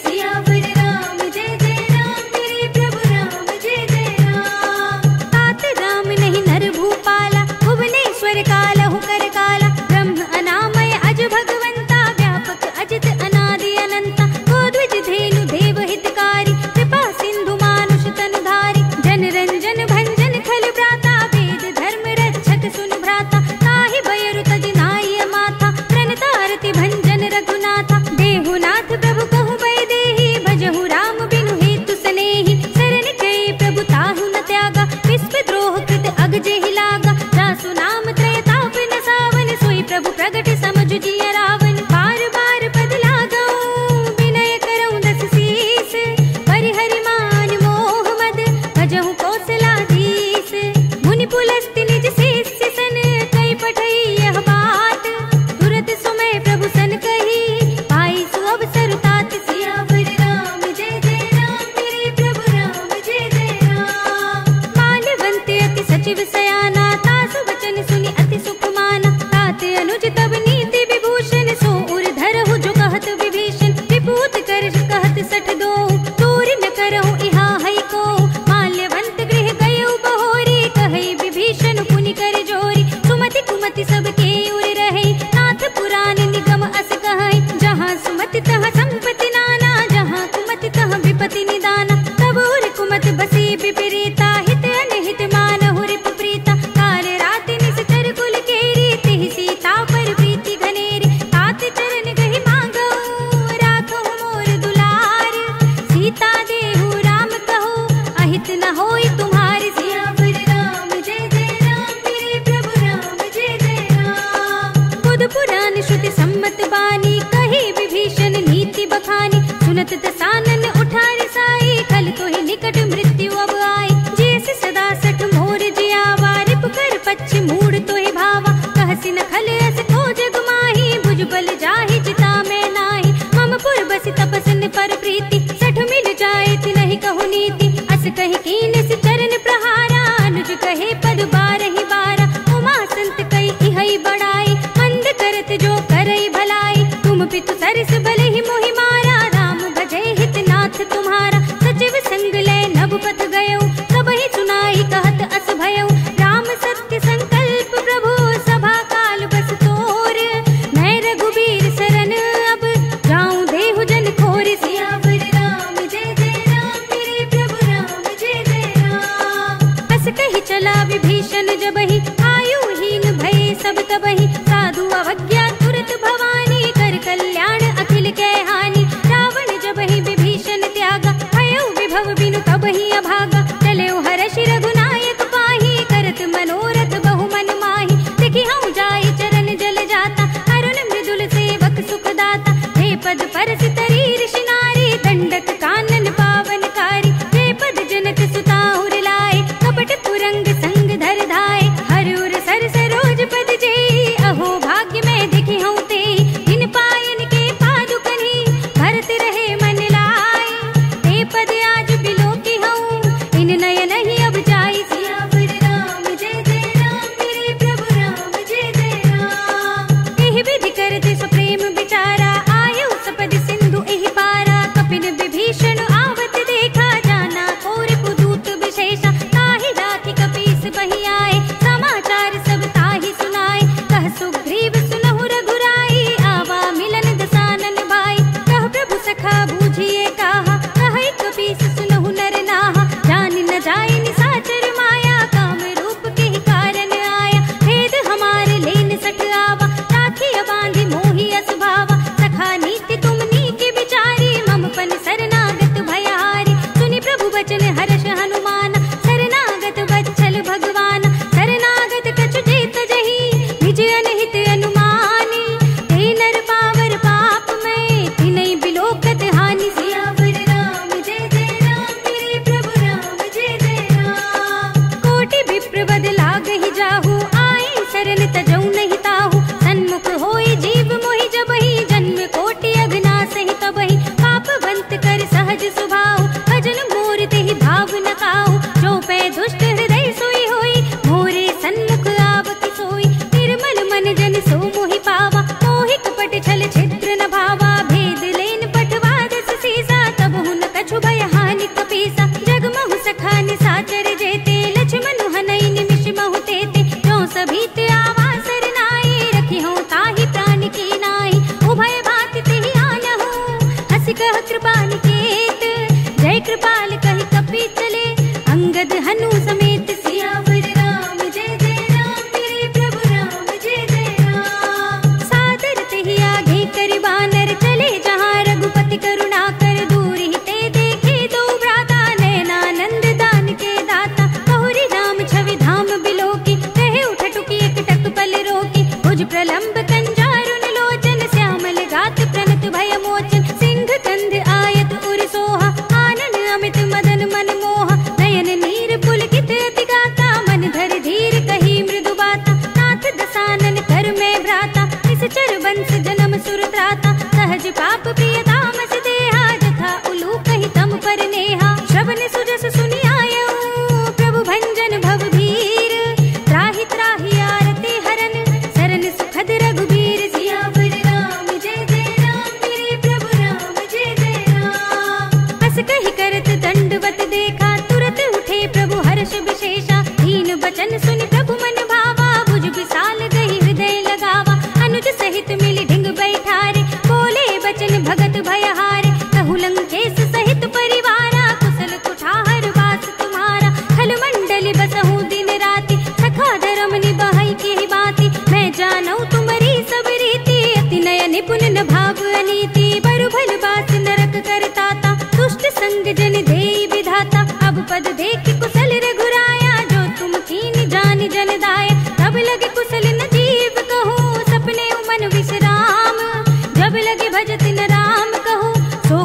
सुनत दसानन उठा रिसाई, कल तो ही निकट मृत्यु अब आई। जैसे सदा सठ मोर जियावा, रिप कर पच्छ मूड तो ही भावा। कहसी न खल अस को जग माही, बुझ बल जाहि चिता में नाही। मम पुर बस तपसन पर प्रीति, सठ मिल जाए थी नहीं कहु नीति। अस कहि कीन से चरण प्रहारा, अनुज कहे पद बारहि बारा। उमा संत कई इहई बड़ाई, मंद करत जो करई भलाई। तुम पितु सरस भले ही मोहि मारा, राम भजे हित नाथ तुम्हारा। सचिव संग ले नभ पथ गयो, सब ही सुनाई कहत अस भयो। राम सत्य संकल्प प्रभु, सभा काल बस तोर। मैं रघुबीर सरन अब, जाऊं देहु जन खोर। सियावर राम जय जय राम, मेरे प्रभु राम जय जय राम। अस कही चला विभीषण जबहि, आयुहीन भये सब तबहि। साधु अवज्ञा तुरत भवानी, कर कल्याण अखिल के हानि। रावण जबहि विभीषण त्यागा, भयो विभव बिनु तबहि अभागा। चले हर्षि रघुनायक पाहि, करत मनोरथ बहु मन माहि। देखि हऊँ जाई चरण जल जाता, अरुण मृदुल सेवक सुख दाता। हे पद परस तरी ऋषि नारी, दंडक कानन पावनकारी। हे पद जनक सुताहुर लाए, कपट पुरंग संग धर धाय। हर उर सर सरोज पद जेई, अहो भाग्य में देखी हूँ ते। इन पायन के पादुकनि, भरत रहे मन लाए। ते पद आज बिलो की हूँ, इन नयन ही अब जाई। सियावर राम जय जय राम, मेरे प्रभु राम जय जय राम। एहि विधि करते सुप्रेम विचारा, आयु सपद सिंधु एहि पारा। कपिन विभीषण आवत देखा, जाना और पुदूत विशेषा। ताहि राखी कपीस बहि आए, समाचार सब ताहि सुनाए। कह सुग्रीव सुनहु रघुराई, आवा मिलन दसानन भाई। कह प्रभु सखा बूझिए कहा, कहि कपीस सुनहु नर नाहा। जान न जाए निसाचर माया, काम रूप के ही कारण आया। भेद हमारे लेन सठ आवा, राखिया बांधि मोहि अस भावा। सखा नीति तुम नीति विचारी, मम पन शरणागत भयहारी। सुनि प्रभु वचन हर्ष हनुमाना, शरणागत वत्सल भगवाना। शरणागत कछु जेत जहि, निज अनहित अनुमानी। ते नर पावर पाप में, तिनहि बिलोकत हानि। सियावर राम जय जय राम, मेरे प्रभु राम जय जय राम। कोटि विप्र बद लागहि जाहु, आए शरण तजौ नहीं ताहु। सन्मुख होई जीव मोहि जबहि, जन्म कोटि अघनासहि तबहि। पापवंत कर सहज सुभाव, भजन मोर तेहि भाव न काहु। जो पै दुष्ट हृदय सोई होई, मोरे सन्मुख आवति सोई। निर्मल मन जन सो मोहि पावा, मोहि कपट छल छिद्र न भावा। भेद लेन पठवा दस सीसा, तब हुन कछु भय हानि कपीसा। जगमहु सखा निसाचर जेते, लक्ष्मण हनई निमिष महु तेते। जो सभीत आवा सरनाई, रखी हूँ ताहि प्राण की नाई। उभय भांति तेहि आनहु, हंसि कह कृपा निकेत। जय कृपाल कहि कपि चले, अंगद हनु समेत। सियावर राम जय जय राम, मेरे प्रभु राम जय जय राम। सादर तेहि आगे करि बानर, चले जहाँ रघुपति करुणा कर। दूर ही ते देखे दो भ्राता, नयनानंद दान के दाता। बहुरी राम छवि धाम बिलो की, कहे उठ टुकी एक टक पल रोकी। भुज प्रलंब कंजारुन लोचन, श्यामल गात प्रणत भय मोचन। सिंह कंध आयत उर सोहा, आनन अमित मदन मन मोहा। नयन नीर पुलकित अति गाता, मन धर धीर कही मृदु बाता। नाथ दसानन कर में भ्राता, निश्चर वंश जन्म सुर त्राता। सहज पाप प्रिय तामस देहा, जथा उलूक ही तम पर नेहा। श्रवण सुजस सुनि आयऊ, प्रभु भंजन भव भीर। त्राहि त्राहि आरती हरन, शरण सुखद रघुबीर। सियावर राम जय जय राम, मेरे प्रभु राम जय जय राम। अस कहि करत दंडवत देखा, तुरत उठे प्रभु हर्ष विशेषा। दीन बचन सुनि प्रभु मन भावा, भुज विशाल गहि हृदय लगावा। अनुज सहित मिलि ढिंग बैठारे, बोले बचन भगत भय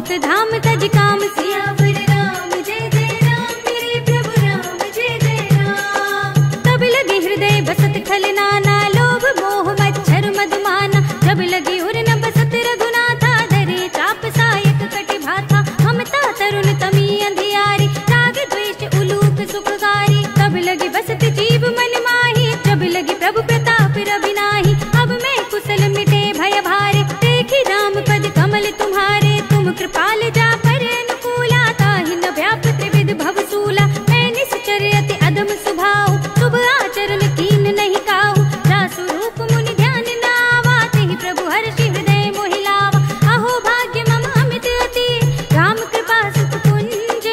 लोक धाम तज काम। सियावर राम जय जय राम, मेरे प्रभु राम जय जय राम। तब लगे हृदय बसत खल नाना, लोभ मोह मच्छर मधुमाना। जब लगी उर न बसत रघुनाथा, धरे चाप सायक कटि भाथा। ममता तरुण तमी अंधियारी, राग द्वेष उलूक सुखकारी। तब लगी बसत जीव मन माही, जब लगी प्रभु प्रताप रविनाही। अब मैं कुशल मिटे भय भारे, देखी राम पद कमल तुम्हारे। तुम कृपाल जा पर अनुकूला, ताहि न व्याप त्रिविध भवसूला। मैं निश्चर अति अधम स्वभाव, शुभ आचरण कीन नहीं काहू। जासु रूप मुनि ध्यान न आवा, तेहि प्रभु हर्षि हृदय मोहि लावा। अहो भाग्य मम अमित अति, राम कृपा सुख कुंज।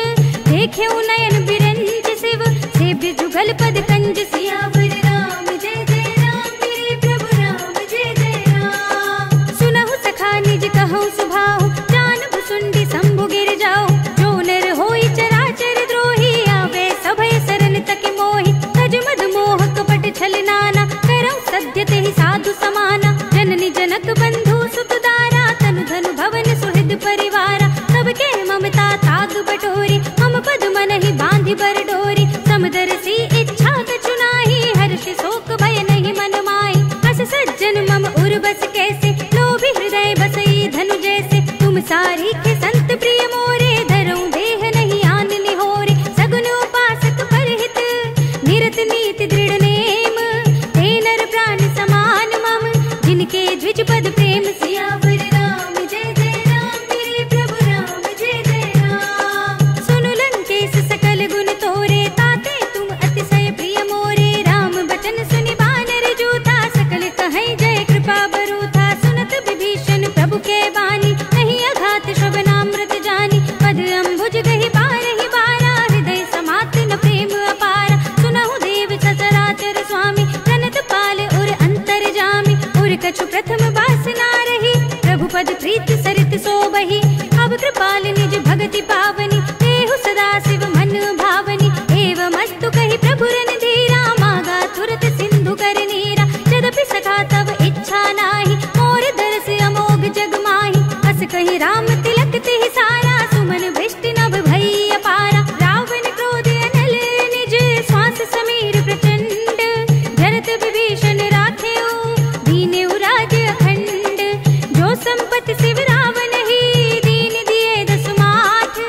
देखे नयन बिरंज शिव, सेव्य जुगल पद कंज। सियावर राम जय जय राम, मेरे प्रभु राम जय जय राम। सुनहु सखा निज कहूँ सुभाहु, जानहु सुंडी शंभु गिर जाओ। जो नर होई चराचर द्रोही, आवे सभय शरण तक मोहि। तज मद मोह कपट छल नाना, करौ सद्य तेहि साधु समाना। जननी जनक बंधु सुत दारा, तनु धनु भवन सुहृद परिवारा। सबके ममता ताग बटोरी, मम पद मन ही बांधि बर डोरी। समदर्शी इच्छा कछु नाहि, हर्ष शोक भय नहीं मन माहि। अस सज्जन मम उर बस कैसे, लोभी हृदय बसई धनु जैसे। तुम सारीखे संत प्रिय मोरे, धरऊं देह नहीं आन निहोरे। सगुन उपासक परहित, निरत नीति दृढ़ नेम। ते नर प्राण समान मम, जिनके द्विज पद प्रेम। सियावर राम जय जय राम, मेरे प्रभु राम जय जय राम। सुनु लंकेश सकल गुण तोरे, ताते तुम अतिशय प्रिय मोरे। राम बचन सुनि बानर जूथा, सकल कहीं जय कृपा बरूथा। सुनत विभीषण प्रभु के बानी, नहीं अघात श्रवणामृत जानी। पद अम्बुज गहि बारहि बारा, हृदय समात न प्रेम अपारा। सुनहु देव सचराचर स्वामी, प्रणत पाल उर अंतर जामी। उर कछु प्रथम वासना रही, प्रभु पद प्रीत सरित सोबहि। अब कृपाल निज भगति पावनी, देहु सदा शिव मन भावनी। एवं अस्तु कहि प्रभु रणधीरा, मागा तुरत सिंधु कर नीरा। यद्यपि सखा तब इच्छा नाही, मोर दरस अमोघ जग माही। अस कहि राम तिलक तेहि सारा, सुमन भृष्टि नभ भई अपारा। रावण क्रोध अनल निज, श्वास समीर प्रचंड। जरत विभीषण राखेउ, दीनेउ राज अखंड। जो संपत्ति शिव रावण ही, दीन दिए दस माठ।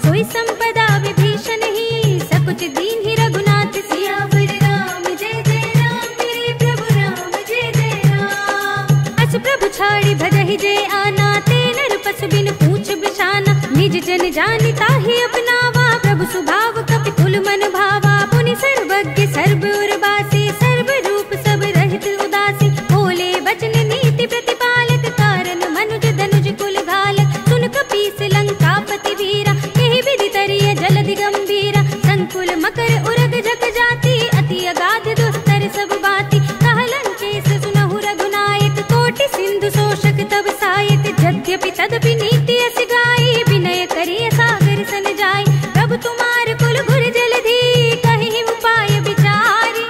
सोई संपदा विभीषण ही, सकुच दीन ही रघुनाथ। सियावर राम जय जय राम, मेरे प्रभु राम जय जय राम। अस प्रभु छाड़ी भजहि जय आना, ते नर पशु बिन पूछ बिछाना। निज जन जानि ताहि अपनावा, प्रभु स्वभाव कपि कुल मन भावा। पुनि सर्वज्ञ सर्व उर्वासी, सर्व रूप सब रहित उदासी। बोले वचन नीति प्रतिपालक, कारण मनुज धनुज कुल घालक। सुन कपीस लंकापति वीरा, एहि विधि तरिय जलधि गंभीरा। संकुल मकर उरग जग जाति, अति अगाध दुस्तर सब बाति। कह लंकेश सुनहु रघुनायक, कोटि सिंधु शोषक तब सायक। यद्यपि तदपि नीति अस गाई, विनय करिय सागर सन जाय। प्रभु तुम्हार कुल गुर जलधि, कहि उपाय विचारी।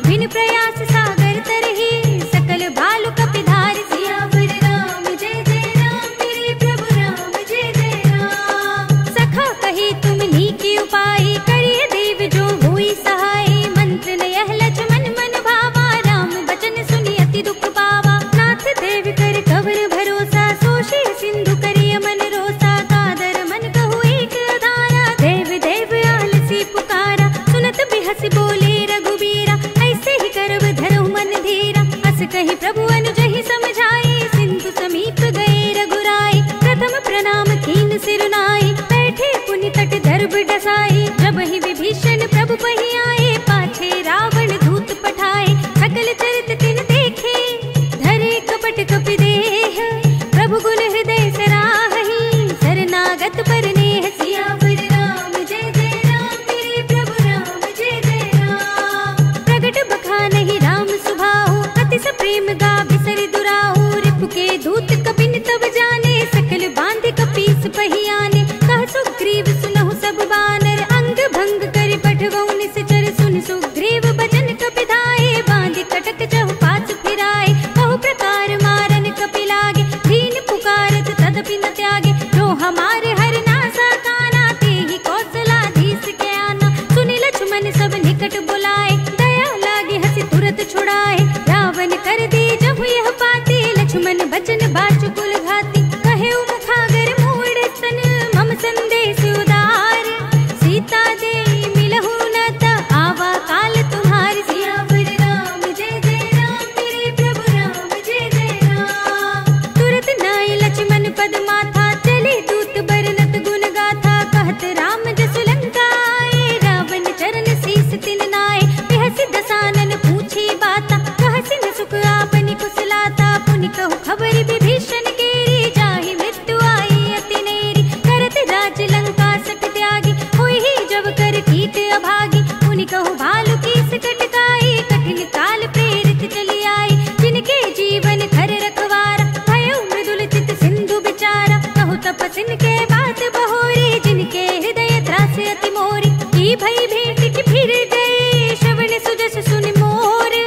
बिन प्रयास सागर तरहि, सकल भालु कपि धारि। सियावर राम जय जय राम, मेरे प्रभु राम जय जय राम। सखा कही तुम नीकी उपाय, करिय देव जो हुई सहाय। मंत्र न यह लक्ष्मण मन भावा, राम बचन सुनि अति दुख पावा। नाथ देव कर कवर भरोसा, सोषे सिंधु करिय मन रोसा। कादर मन कहु एक अधारा, देव देव आलसी पुकारा। सुनत बिहस बोले रघुबीरा, ऐसे ही करब धरहु मन धीरा। अस कहि प्रभु अनुजहि समझाए, सिंधु समीप गए रघुराई। प्रथम प्रणाम कीन सिरुनाई, बैठे पुनि तट दर्भ डसाई। जब ही विभीषण प्रभु पहि आए, पाछे रावण दूत पठाए। सकल चरित तिन देखे, धरे कपट कपि देह। प्रभु गुण हृदय सराहहि, शरणागत पर नेह। सियावर राम जय जय राम, मेरे प्रभु राम जय जय राम। प्रगट बखानहि राम सुभाहु, अति स प्रेम गा बिसरि दुराहु। रिपु के दूत कपिन तब जाने, सकल बांध कपीस पहि आने। कह सुग्रीव सुनहु सब बानर, अंग भंग करि पठवउ निश्चर। उड़ाए। रावण कर दी जब यह पाती, लक्ष्मण बचन बाचुकुल घाती। कहे मुखागर मूड स्तन, मम संदेश उदार। सीता दे मिलहु न त आवा काल तुम्हारी। सियावर राम जय जय राम, मेरे प्रभु राम जय जय राम। तुरत नाय लक्ष्मण पद माथा, चले दूत बरनत गुण गाथा। कहत राम जसु लंका आए, रावण चरण शीस तिन नाय। बिहसि दसानन पूछी बाता, कहसि न सुख आपनि कुशलाता। पुनि कहु खबर विभीषण केरी, जाहि मृत्यु आई अति नेरी। करत राज लंका सठ त्यागी, होई ही जब कर कीट अभागी। पुनि कहु भालु कीस कटकाई, कठिन काल प्रेरित चली आई। जिनके जीवन खर रखवारा, भयउ मृदुल चित सिंधु बिचारा। कहु तपसिन के बात बहोरी, जिनके हृदय त्रास अति मोरी। की भई भेंट की फिर गए, श्रवण सुजस सुन मोर।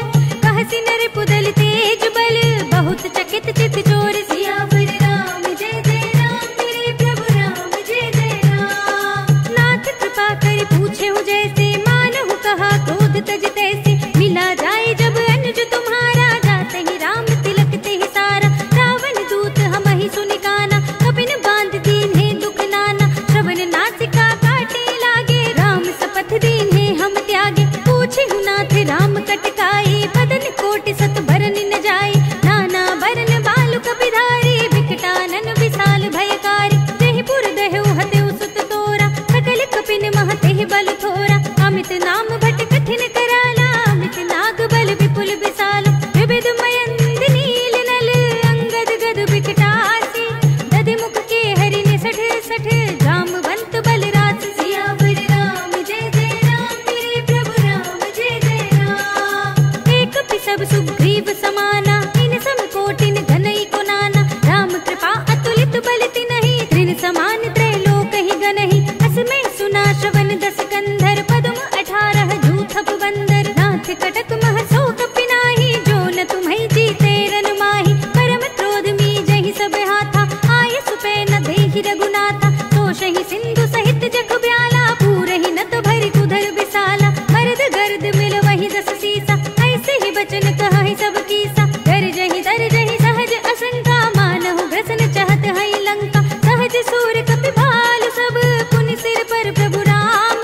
कहसि नर पुदल तेज बल, बहुत चकित चित चोर। सियावर राम जय जय राम, मेरे प्रभु राम जय जय राम। नाथ कृपा कर पूछे हूँ जैसे, मानहु कहा क्रोध तज तैसे। मिला जाए जब अनुज तुम्हारा, जाते ही राम तिलक ते ही सारा। रावण दूत हम ही सुनि काना, कपिन बांध दीन है दुख नाना। श्रवण नासिका काटे लागे, राम शपथ दीन है हम त्यागे। पूछे हूँ नाथ राम कटकाई, बदन कोटि सत बरन न जाए। नाना बरन बालु कपिधारी, विकटानन विशाल भयकारी। जयपुर दहेउ हतेउ सुत तोरा, सकल कपिन महते बल थोरा। अमित नाम भट कठिन कराला, अमित नाग बल विपुल विशाल। विविध मयंद नील नल, अंगद गद विकटासी। दधि मुख के हरि ने सठ सठ, जामवंत बल रास। सियावर राम जय जय राम, मेरे प्रभु राम जय जय राम। एक पिसब सुग्रीव समाना, इन सम कोटिन घनई को नाना। राम कृपा अतुलित बल तिनहि, त्रिन समान त्रैलोक ही गनहि। असमय सुना श्रवण दस कंधर, पद्म 18 जूथप बंदर। नाथ कटक मह शोक पिनाहि, जो न तुम्हि जीते रन माहि। परम क्रोध मी जहि सब हाथा, आय सुपै न देहि रघुनाथा। तोषहि सिंधु सहित जग ब्याला, पूरहि न तो भरि कुधर विशाला। मर्द गर्द मिल वही दस सीसा, ऐसे ही बचन कहहि सब कीसा। गरजहि दरजहि सहज असंका, मानहु ग्रसन चहत है लंका। सहज सूर कपि भालु सब, पुनि सिर पर प्रभु राम।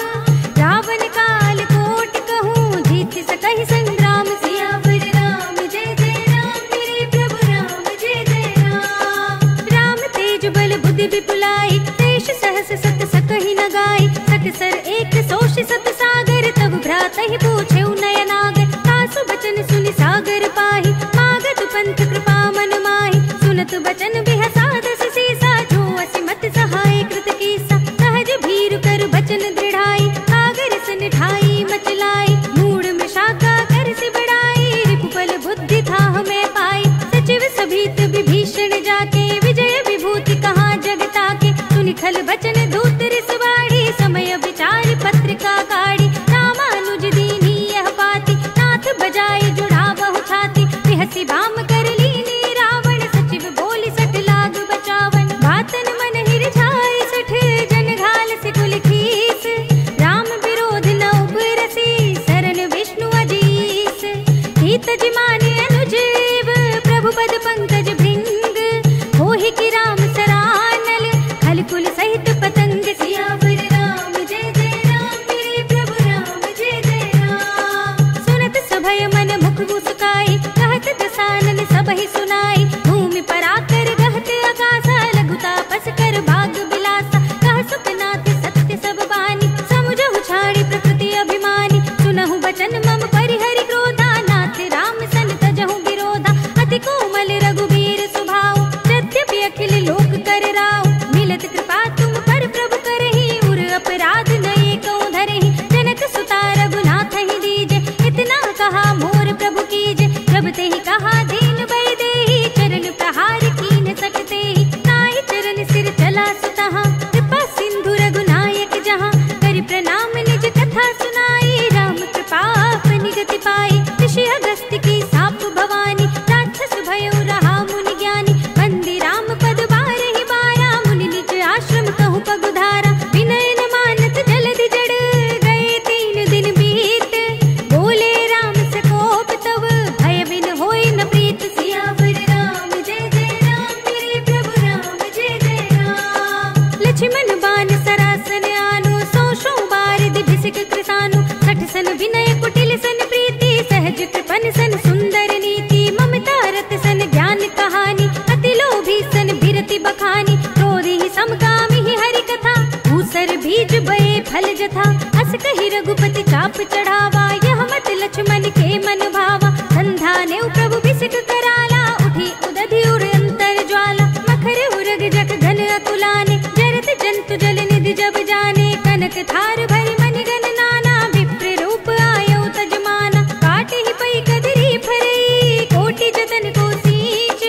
रावण काल कोटि कहूँ, जीत सकहि संग्राम। सियावर राम जय जय राम, मेरे प्रभु राम जय जय राम। राम तेज बल बुद्धि विपुलाई, देश सहस सत सकहि न गाई। सकसर एक सोष सत सागर, तब भ्रातहि पूछे नयनागर। तासु बचन सुनि सागर पाहि, मागत पंथ कृपा मन माहि। सुनत बचन बिहसा दस सीसा, जो असिमत सहाय कृत कीसा। सहज भीरु कर बचन दृढ़ाई, सागर सन ठाई मचलाई। मूढ़ में शाखा कर से बढ़ाई, रिपुबल बुद्धि था हमें पाई। सचिव सभीत विभीषण जाके, विजय विभूति कहाँ जगता के। सुनि खल बचन दूत रिसवाड़ी, समय विचार पत्रिका काढ़ी। रामानुज दीनी यह पाती, नाथ बजाए जुड़ा बहु छाती। बिहसी बाम कर लीनी रावण, सचिव बोली सठ लाग बचावन। बातन मन हिर छाए सठ, जन घाल से कुल खीस। राम विरोध न उबरसी, शरण विष्णु अजीस। हित जिमाने अनुजीव, प्रभु पद पंकज भृंग। होहि कि राम सरानल, खल कुल सहित पतंग। सियावर राम जय जय राम, फल जथा। अस कही रघुपति चाप चढ़ावा, यह मत लक्ष्मण के मन भावा। संधा ने प्रभु बिसिक कराला, उठी उदधि उर अंतर ज्वाला। मखर उरग जग घन अतुलाने, जरत जंतु जल निधि जब जाने। कनक थार भरि मन गण नाना, विप्र रूप आयो तजमाना। काटे ही पई कदरी फरई, कोटि जतन को सींच।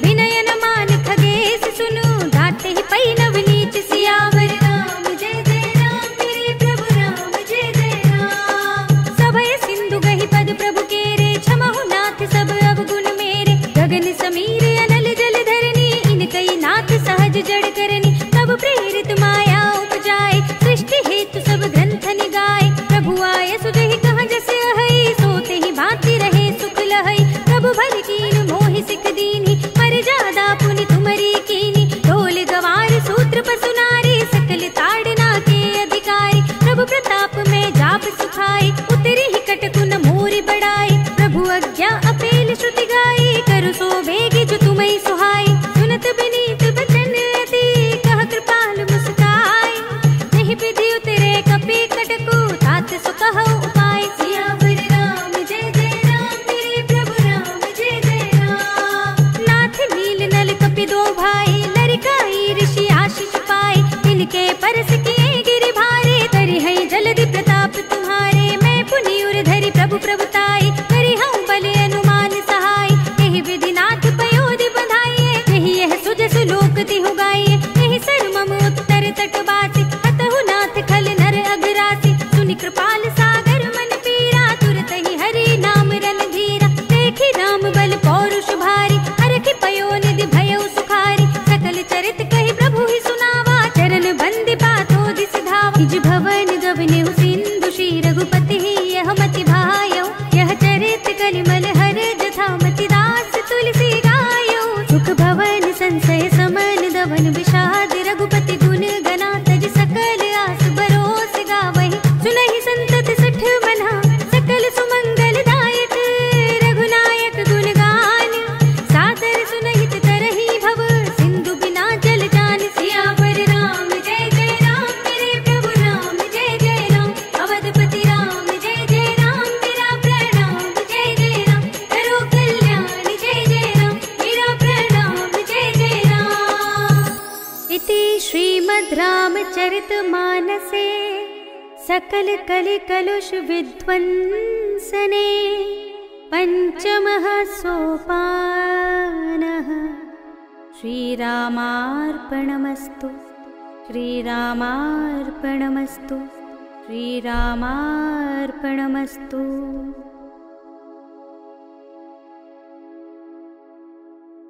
विनय न मान खगेश सुनु, घाटे ही पई नव नीच। सियावर राम जय जय राम, मेरे प्रभु राम जय जय राम। सभय सिंधु गहि पद प्रभु केरे, क्षमहु नाथ सब अवगुण मेरे। गगन समीर अनल जल धरनी, इनकई नाथ सहज जड़ करनी। तब प्रेरित माया उपजाए, सृष्टि हेतु सब ग्रंथ निगाए। प्रभु आय सुजहि कहाँ जस अहै, सोते ही भांति रहे सुख लहै। प्रभु भल कीन मोहि सिख दीनी, पर जादा पुनि तुमरी कीनी। ढोल गवार सूत्र पसु नारी, सकल ताड़ना के अधिकारी। प्रभु प्रताप में जाप सुखाए, उतरी ही कटकुन मोरि बढ़ाए। प्रभु आज्ञा अपेल श्रुति गाई, करु सो बेगी जो तुम्हें सुहाई। सुनत बिनीत बचन अति, कह कृपाल मुस्काई। नहीं विधि उतरे कपि कटकु, तात सो कहो उपाय। सियावर राम जय जय राम, मेरे प्रभु राम जय जय राम। नाथ नील नल कपि दो भाई, लरिकाई ऋषि आशीष पाए। इनके परस किए गिरि भारे, करि है जलधि प्रताप तुम्हारे। मैं पुनि उर धरि प्रभु प्रभुताई, करि हूँ बल अनुमान सहाय। यही विधि नाथ पयोधि बधाइए, यही यह सुजसु लोक तिहु गाइए। यही सर मम उत्तर तट बासी, हतहु नाथ खल नर अघरासी। सुनि कृपाल सागर मन पीरा, तुरत ही हरि नाम रणधीरा। देखि राम बल पौरुष भारी, हरखि पयोनिधि भयउ सुखारी। सकल चरित कहि प्रभु ही सुनावा, चरण बंदि पाथो दिस धावा। निज भवन गवनेउ सिंधु, श्री रघुपति ही यह मति भायौ। यह चरित कलिमल हर जथा, मति दास तुलसी गायो। सुख भवन संशय समन, दवन विषाद रघुपति गुण गना। तज सकल आस भरोस गावहि, सुनहि संतत सठ मना। सकल सुमंगल दायक, रघुनायक गुण गान। सादर सुनहित तरहि भव, सिंधु बिना जल जान। सियावर राम जय जय राम, मेरे प्रभु राम जय जय राम। अवधपति राम जय जय राम, मेरा प्रणाम जय जय राम। करो कल्याण जय जय राम, मेरा प्रणाम जय जय राम। इति श्रीमद् रामचरितमानसे सकल कलि कलुष विध्वंसने पंचमः सोपानः। श्रीरामार्पणमस्तु, श्रीरामार्पणमस्तु, श्रीरामार्पणमस्तु।